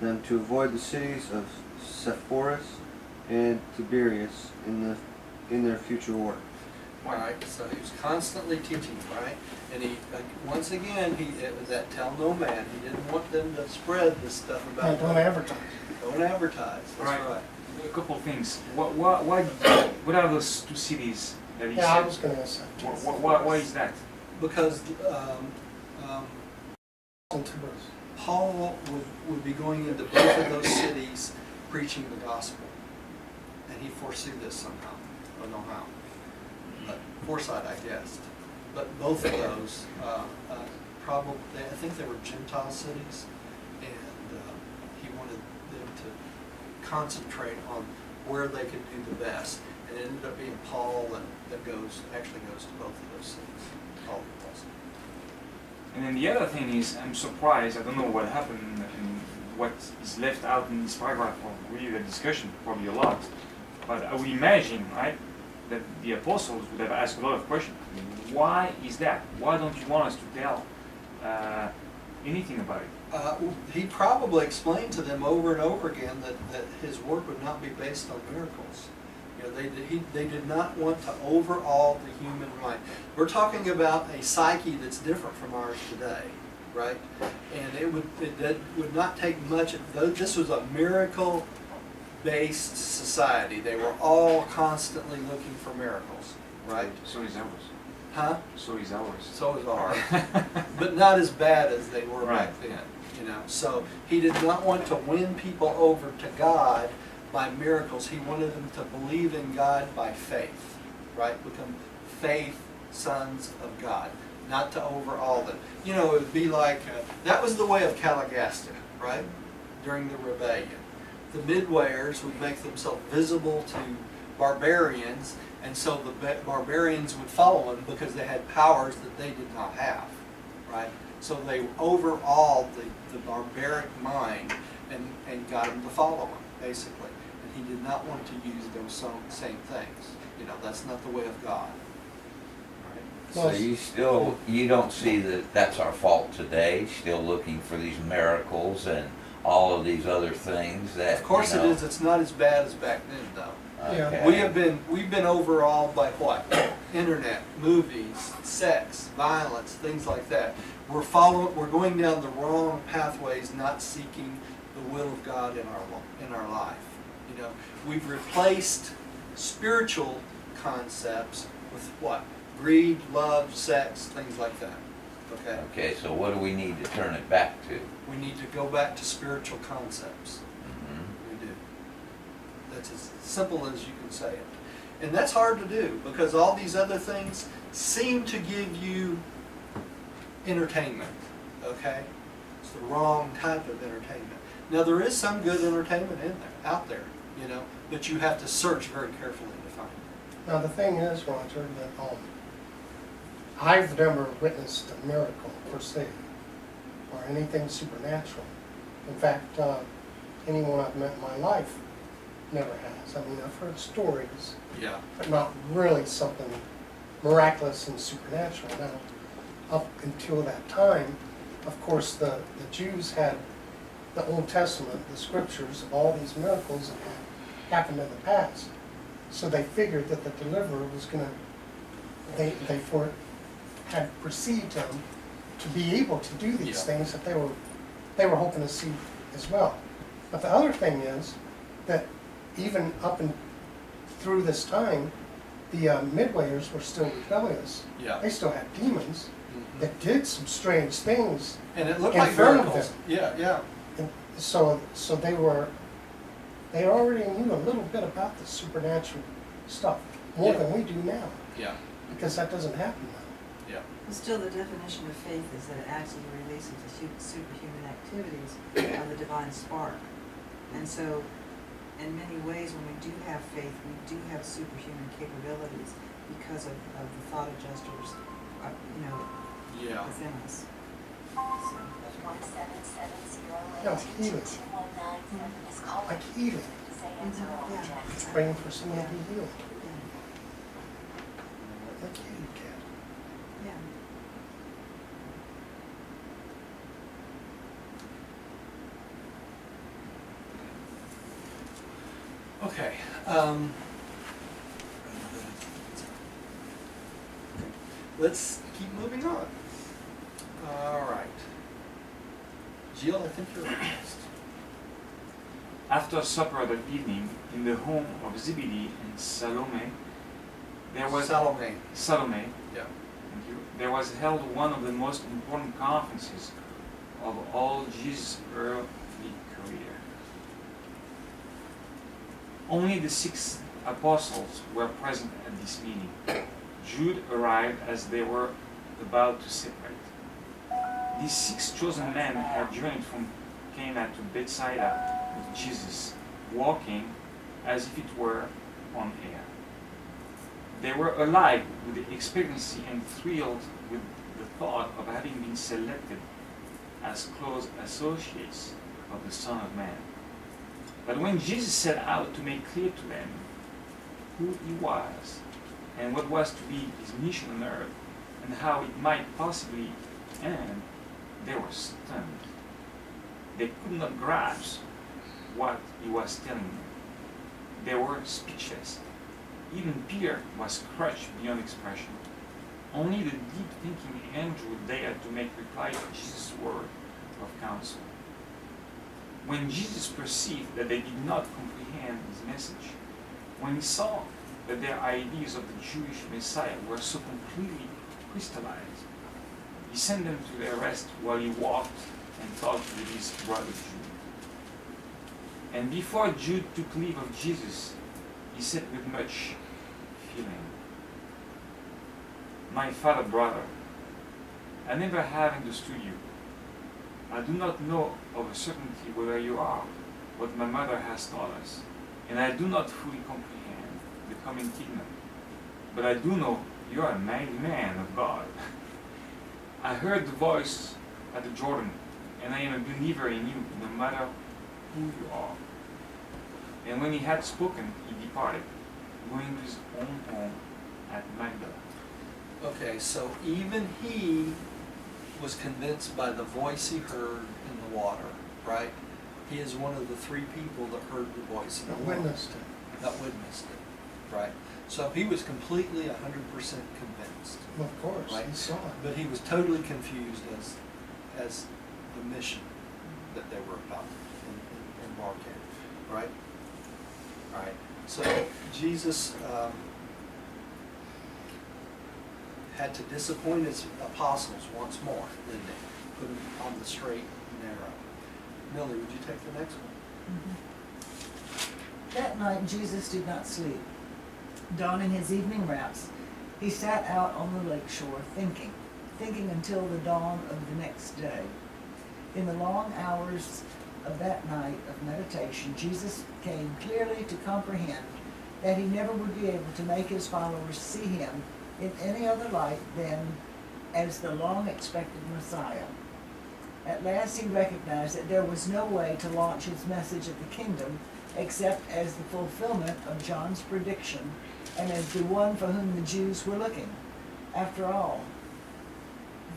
them to avoid the cities of Sepphoris and Tiberias in their future work. All right, so he was constantly teaching, right? And he, once again, it was that tell no man. He didn't want them to spread this stuff about. And don't advertise. Don't advertise. That's Right. right. A couple of things. What are those two cities that he Yeah, I said? was going to ask that. Why is that? Because And Tiberias. Paul would be going into both of those cities preaching the gospel, and he foresaw this somehow. I don't know how, but foresight, I guess. But both of those, probably, I think they were Gentile cities, and he wanted them to concentrate on where they could do the best. And it ended up being Paul that actually goes to both of those cities. Paul was. And then the other thing is, I'm surprised. I don't know what happened and what is left out in this paragraph of really the discussion, probably a lot. But I would imagine, right, that the apostles would have asked a lot of questions. Why is that? Why don't you want us to tell anything about it? He probably explained to them over and over again that his work would not be based on miracles. You know, they did not want to overawe the human mind. We're talking about a psyche that's different from ours today, right? And it would not take much. This was a miracle-based society. They were all constantly looking for miracles, right? So is ours. Huh? So is ours. So is ours, but not as bad as they were Right. back then. You know, so he did not want to win people over to God by miracles. He wanted them to believe in God by faith, right? Become faith sons of God, not to overawe them. You know, it would be like that was the way of Caligastia, right? During the rebellion, the midwayers would make themselves visible to barbarians, and so the barbarians would follow them because they had powers that they did not have, right? So they overawed the barbaric mind and got them to follow him, basically. And he did not want to use those same things. You know, that's not the way of God. Right? So you don't see that that's our fault today, still looking for these miracles and all of these other things that, Of course you know, it is. It's not as bad as back then, though. okay. We've been overawed by what? Internet, movies, sex, violence, things like that. We're going down the wrong pathways, not seeking the will of God in our life. You know, we've replaced spiritual concepts with what? Greed, love, sex, things like that. Okay. Okay, so what do we need to turn it back to? We need to go back to spiritual concepts. Mhm. We do. That's as simple as you can say it. And that's hard to do because all these other things seem to give you entertainment, okay? It's the wrong type of entertainment. Now there is some good entertainment out there, you know, but you have to search very carefully to find it. Now, the thing is, Roger, that I've never witnessed a miracle per se, or anything supernatural. In fact, anyone I've met in my life never has. I mean, I've heard stories, Yeah. but not really something miraculous and supernatural. Now, up until that time, of course, the Jews had the Old Testament, the scriptures, of all these miracles that had happened in the past. So they figured that the deliverer was gonna, had perceived him to be able to do these Yeah. things that they were hoping to see as well. But the other thing is that even up and through this time, the midwayers were still rebellious. Yeah. They still had demons Mhm. that did some strange things. And it looked in like front of miracles. them. Yeah, yeah. And so they already knew a little bit about the supernatural stuff, more Yeah. than we do now, Yeah, because that doesn't happen now. yeah. But still, the definition of faith is that it acts as a release of the superhuman activities of the divine spark. And so, in many ways, when we do have faith, we do have superhuman capabilities because of the thought adjusters, Yeah. within us. So, Yeah, healing. Like healing, yeah. praying for someone to be healed, Yeah. like you can. Yeah. Okay. Let's keep moving on. All right. Jill, I think you're next. After supper that evening, in the home of Zebedee and Salome, there was Salome. Salome. Yeah. Thank you. There was held one of the most important conferences of all Jesus' earthly career. Only the 6 apostles were present at this meeting. Jude arrived as they were about to separate. These 6 chosen men had journeyed from Cana to Bethsaida with Jesus, walking as if it were on air. They were alive with the expectancy and thrilled with the thought of having been selected as close associates of the Son of Man. But when Jesus set out to make clear to them who he was and what was to be his mission on earth and how it might possibly end, they were stunned. They could not grasp what he was telling them. They were speechless. Even Peter was crushed beyond expression. Only the deep-thinking Andrew dared to make reply to Jesus' word of counsel. When Jesus perceived that they did not comprehend his message, when he saw that their ideas of the Jewish Messiah were so completely crystallized, he sent them to their rest while he walked and talked with his brother Jude. And before Jude took leave of Jesus, he said with much feeling, "My father brother, I never have understood you. I do not know of a certainty whether you are what my mother has taught us, and I do not fully comprehend the coming kingdom. But I do know you are a mighty man of God. I heard the voice at the Jordan, and I am a believer in you, no matter who you are." And when he had spoken, he departed, going to his own home at Magdala. Okay, so even he was convinced by the voice he heard in the water, right? He is one of the 3 people that heard the voice in the That water. witnessed it. That witnessed it, right? So he was completely 100% convinced, Well, of course, Right. he saw it. but he was totally confused as the mission that they were about to embark in, right? All right. So Jesus had to disappoint his apostles once more, didn't he? Put them on the straight and narrow. Millie, would you take the next one? That night Jesus did not sleep. Donning his evening wraps, he sat out on the lake shore thinking until the dawn of the next day. In the long hours of that night of meditation, Jesus came clearly to comprehend that he never would be able to make his followers see him in any other light than as the long-expected Messiah. At last he recognized that there was no way to launch his message of the kingdom except as the fulfillment of John's prediction and as the one for whom the Jews were looking. After all,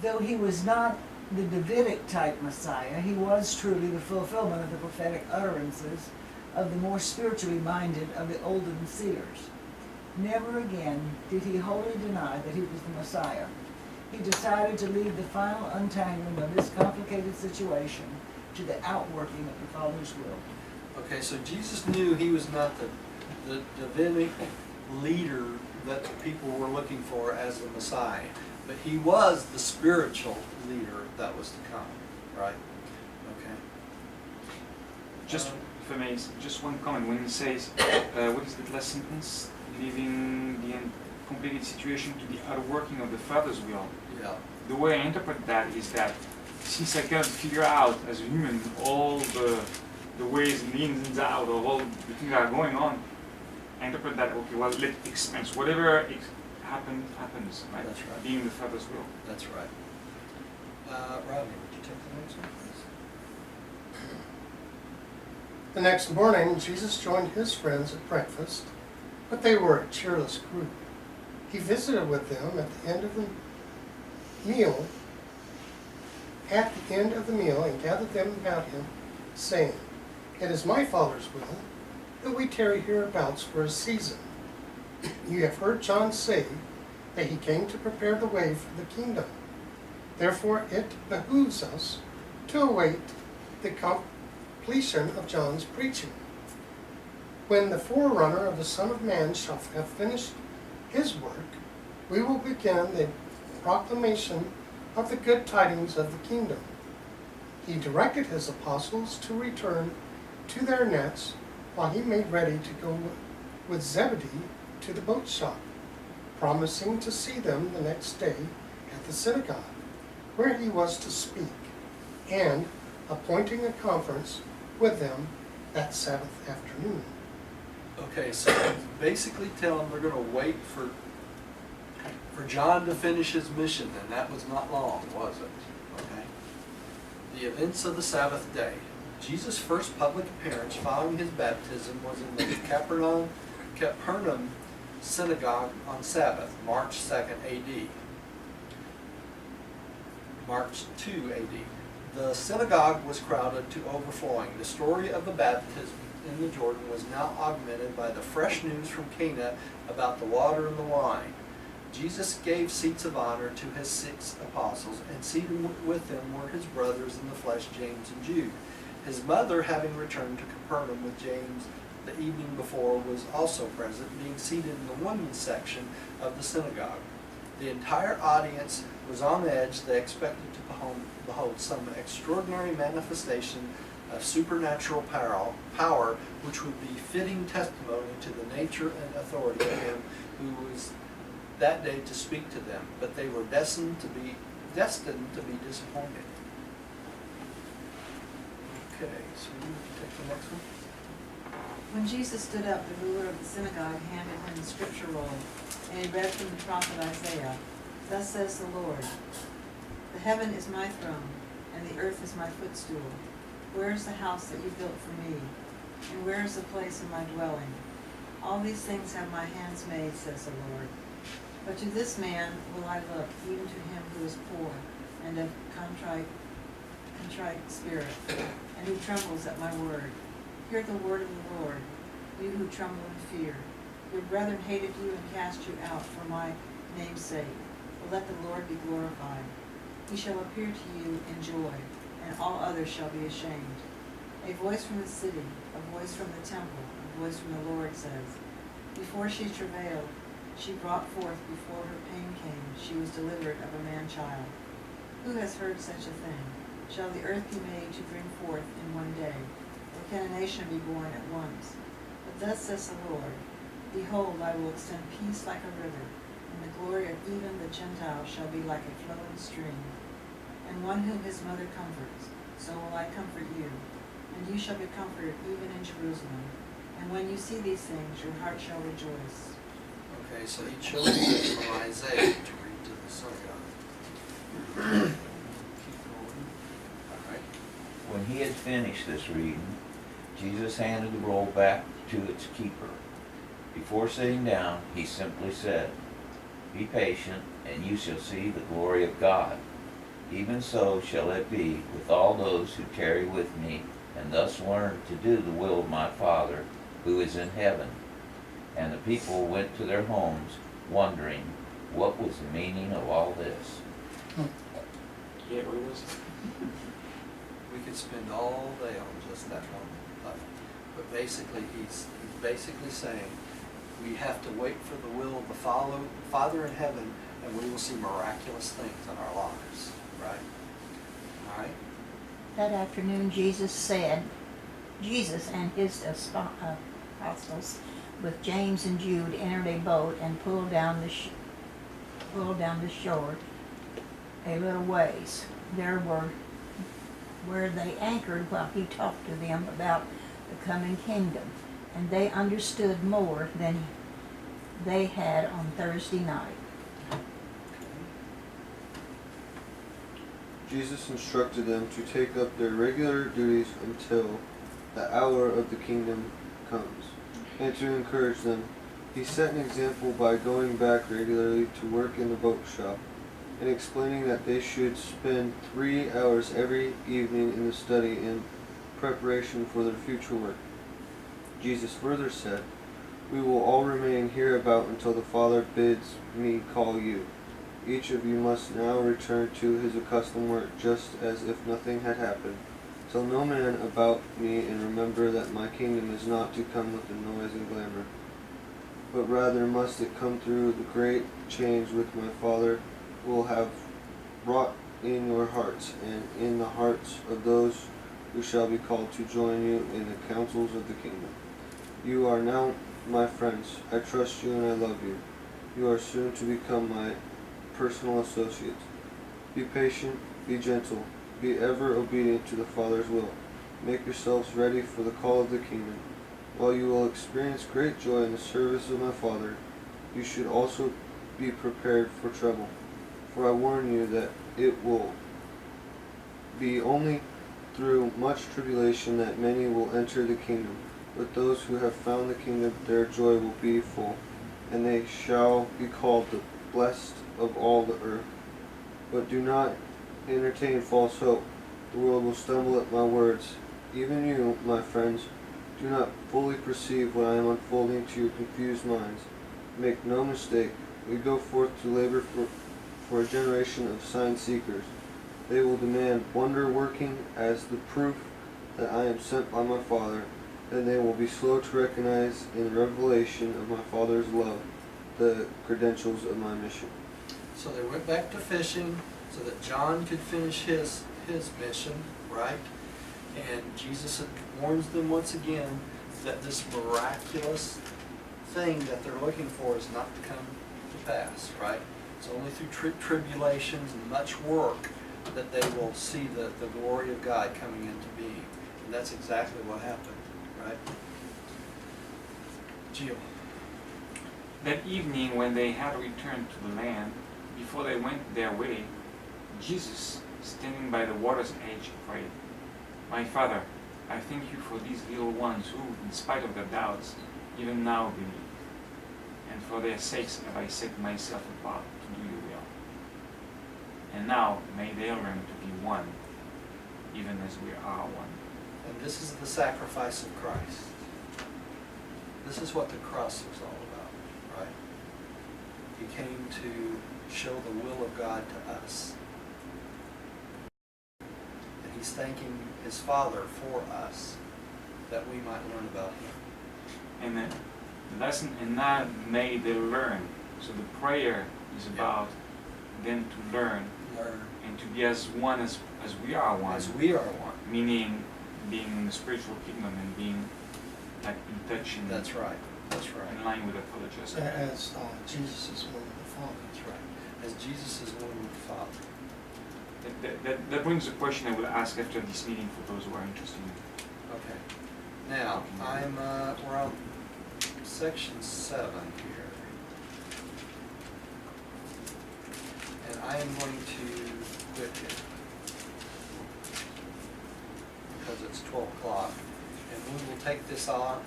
though he was not the Davidic type Messiah, he was truly the fulfillment of the prophetic utterances of the more spiritually minded of the olden seers. Never again did he wholly deny that he was the Messiah. He decided to leave the final untangling of this complicated situation to the outworking of the Father's will. Okay, so Jesus knew he was not the Davidic leader that the people were looking for as the Messiah, but he was the spiritual leader that was to come, right? Okay. Just, if I may, just one comment. When he says, what is the last sentence? Leaving the complicated situation to the outworking of the Father's will. Yeah. The way I interpret that is that since I cannot figure out as a human all the ways and the ins and outs of all the things that are going on, I interpret that, okay, well, let expense. Whatever happens, right? That's right. Being the Father's will. That's right. Rodney, would you take the next one, please? The next morning, Jesus joined his friends at breakfast, but they were a cheerless group. He visited with them at the end of the meal, and gathered them about him, saying, "It is my Father's will that we tarry hereabouts for a season. You have heard John say that he came to prepare the way for the kingdom. Therefore it behooves us to await the completion of John's preaching. When the forerunner of the Son of Man shall have finished his work, we will begin the proclamation of the good tidings of the kingdom." He directed his apostles to return to their nets while he made ready to go with Zebedee to the boat shop, promising to see them the next day at the synagogue, where he was to speak, and appointing a conference with them that Sabbath afternoon. Okay, so basically tell them they're going to wait for John to finish his mission, and that was not long, was it? Okay. The events of the Sabbath day. Jesus' first public appearance following his baptism was in the Capernaum synagogue on Sabbath, March 2nd A.D. March 2 A.D. The synagogue was crowded to overflowing. The story of the baptism in the Jordan was now augmented by the fresh news from Cana about the water and the wine. Jesus gave seats of honor to his 6 apostles, and seated with them were his brothers in the flesh, James and Jude. His mother, having returned to Capernaum with James the evening before, was also present, being seated in the women's section of the synagogue. The entire audience was on edge. They expected to behold some extraordinary manifestation of supernatural power, which would be fitting testimony to the nature and authority of him who was that day to speak to them. But they were destined to be disappointed. Okay, so you take the next one. When Jesus stood up, the ruler of the synagogue handed him the scripture roll, and he read from the prophet Isaiah. "Thus says the Lord, the heaven is my throne, and the earth is my footstool. Where is the house that you built for me? And where is the place of my dwelling? All these things have my hands made, says the Lord. But to this man will I look, even to him who is poor and of contrite spirit, and who trembles at my word. Hear the word of the Lord, you who tremble in fear. Your brethren hated you and cast you out for my name's sake. But let the Lord be glorified. He shall appear to you in joy, and all others shall be ashamed. A voice from the city, a voice from the temple, a voice from the Lord says, Before she travailed, she brought forth, before her pain came, she was delivered of a man-child. Who has heard such a thing? Shall the earth be made to bring forth in one day? Or can a nation be born at once? But thus says the Lord, Behold, I will extend peace like a river, and the glory of even the Gentiles shall be like a flowing stream. And one whom his mother comforts, so will I comfort you, and you shall be comforted even in Jerusalem. And when you see these things, your heart shall rejoice. Okay, so he chose this from Isaiah to read to the synagogue. Keep going. All right. When he had finished this reading, Jesus handed the roll back to its keeper. Before sitting down, he simply said, Be patient, and you shall see the glory of God. Even so shall it be with all those who tarry with me, and thus learn to do the will of my Father who is in heaven. And the people went to their homes, wondering what was the meaning of all this. Yeah, what was it? We could spend all day on just that one. But basically, he's basically saying, we have to wait for the will of the Father in heaven, and we will see miraculous things in our lives, right? All right? That afternoon, Jesus and his apostles, with James and Jude, entered a boat and pulled down the shore a little ways. There were where they anchored while he talked to them about the coming kingdom, and they understood more than they had on Thursday night. Jesus instructed them to take up their regular duties until the hour of the kingdom comes, and to encourage them. He set an example by going back regularly to work in the boat shop, and explaining that they should spend 3 hours every evening in the study in preparation for their future work. Jesus further said, "We will all remain here about until the Father bids me call you. Each of you must now return to his accustomed work, just as if nothing had happened. Tell no man about me, and remember that my kingdom is not to come with the noise and glamour, but rather must it come through the great change which my Father will have wrought in your hearts, and in the hearts of those who shall be called to join you in the councils of the kingdom. You are now my friends. I trust you and I love you. You are soon to become my personal associates. Be patient, be gentle, be ever obedient to the Father's will. Make yourselves ready for the call of the kingdom. While you will experience great joy in the service of my Father, you should also be prepared for trouble. For I warn you that it will be only through much tribulation that many will enter the kingdom. But those who have found the kingdom, their joy will be full, and they shall be called the blessed of all the earth. But do not entertain false hope. The world will stumble at my words. Even you, my friends, do not fully perceive what I am unfolding to your confused minds. Make no mistake, we go forth to labor for a generation of sign seekers. They will demand wonder working as the proof that I am sent by my Father. Then they will be slow to recognize in the revelation of my Father's love the credentials of my mission." So they went back to fishing so that John could finish his mission, right? And Jesus warns them once again that this miraculous thing that they're looking for is not to come to pass, right? It's only through tribulations and much work that they will see the glory of God coming into being. And that's exactly what happened, right? Jill. That evening, when they had returned to the land, before they went their way, Jesus, standing by the water's edge, prayed, "My Father, I thank you for these little ones who, in spite of their doubts, even now believe. And for their sakes have I set myself apart to do your will. And now may they learn to be one, even as we are one." And this is the sacrifice of Christ. This is what the cross is all about, right? He came to show the will of God to us. And he's thanking his Father for us, that we might learn about him. And the lesson, and now may they learn. So the prayer is about them to learn Learn and to be as one as we are one. as we are one. Meaning being in the spiritual kingdom and being like in touch and That's right. That's right. in line with the Father just As Jesus is one with the Father. That's right. As Jesus is one with the Father. that brings a question I will ask after this meeting for those who are interested. Okay. Now, we're on section 7 here. And I am going to quit here. Because it's 12 o'clock. And we will take this up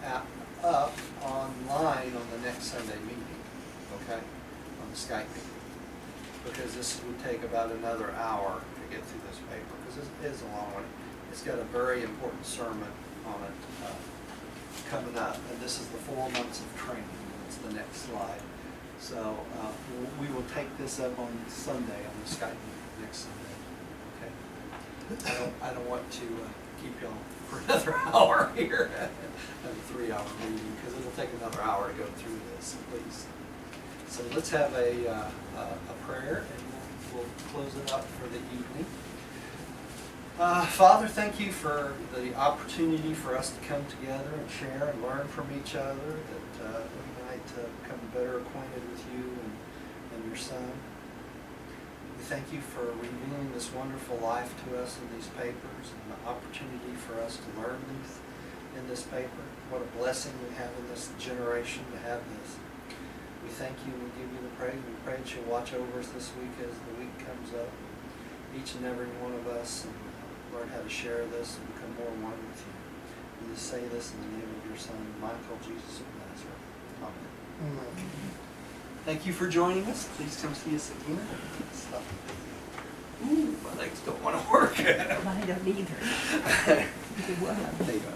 online on the next Sunday meeting. Okay? On the Skype meeting. Because this would take about another hour to to get through this paper because it is a long one. It's got a very important sermon on it coming up, and this is the 4 months of training. It's the next slide. So we will take this up on Sunday, on the Skype meeting next Sunday. Okay. I don't want to keep y'all for another hour here, a 3-hour meeting, because it'll take another hour to go through this at least. So let's have a prayer, and we'll close it up for the evening. Father, thank you for the opportunity for us to come together and share and learn from each other, that we might become better acquainted with you and your Son. We thank you for revealing this wonderful life to us in these papers and the opportunity for us to learn these in this paper. What a blessing we have in this generation to have this. We thank you and we give you the praise. We pray that you'll watch over us this week as the week comes up, each and every one of us, and learn how to share this and become more one with you. We just say this in the name of your Son, Michael, Jesus of Nazareth. Amen. Thank you for joining us. Please come see us again. Ooh, my legs don't want to work. I don't either. Either one of them. There you go.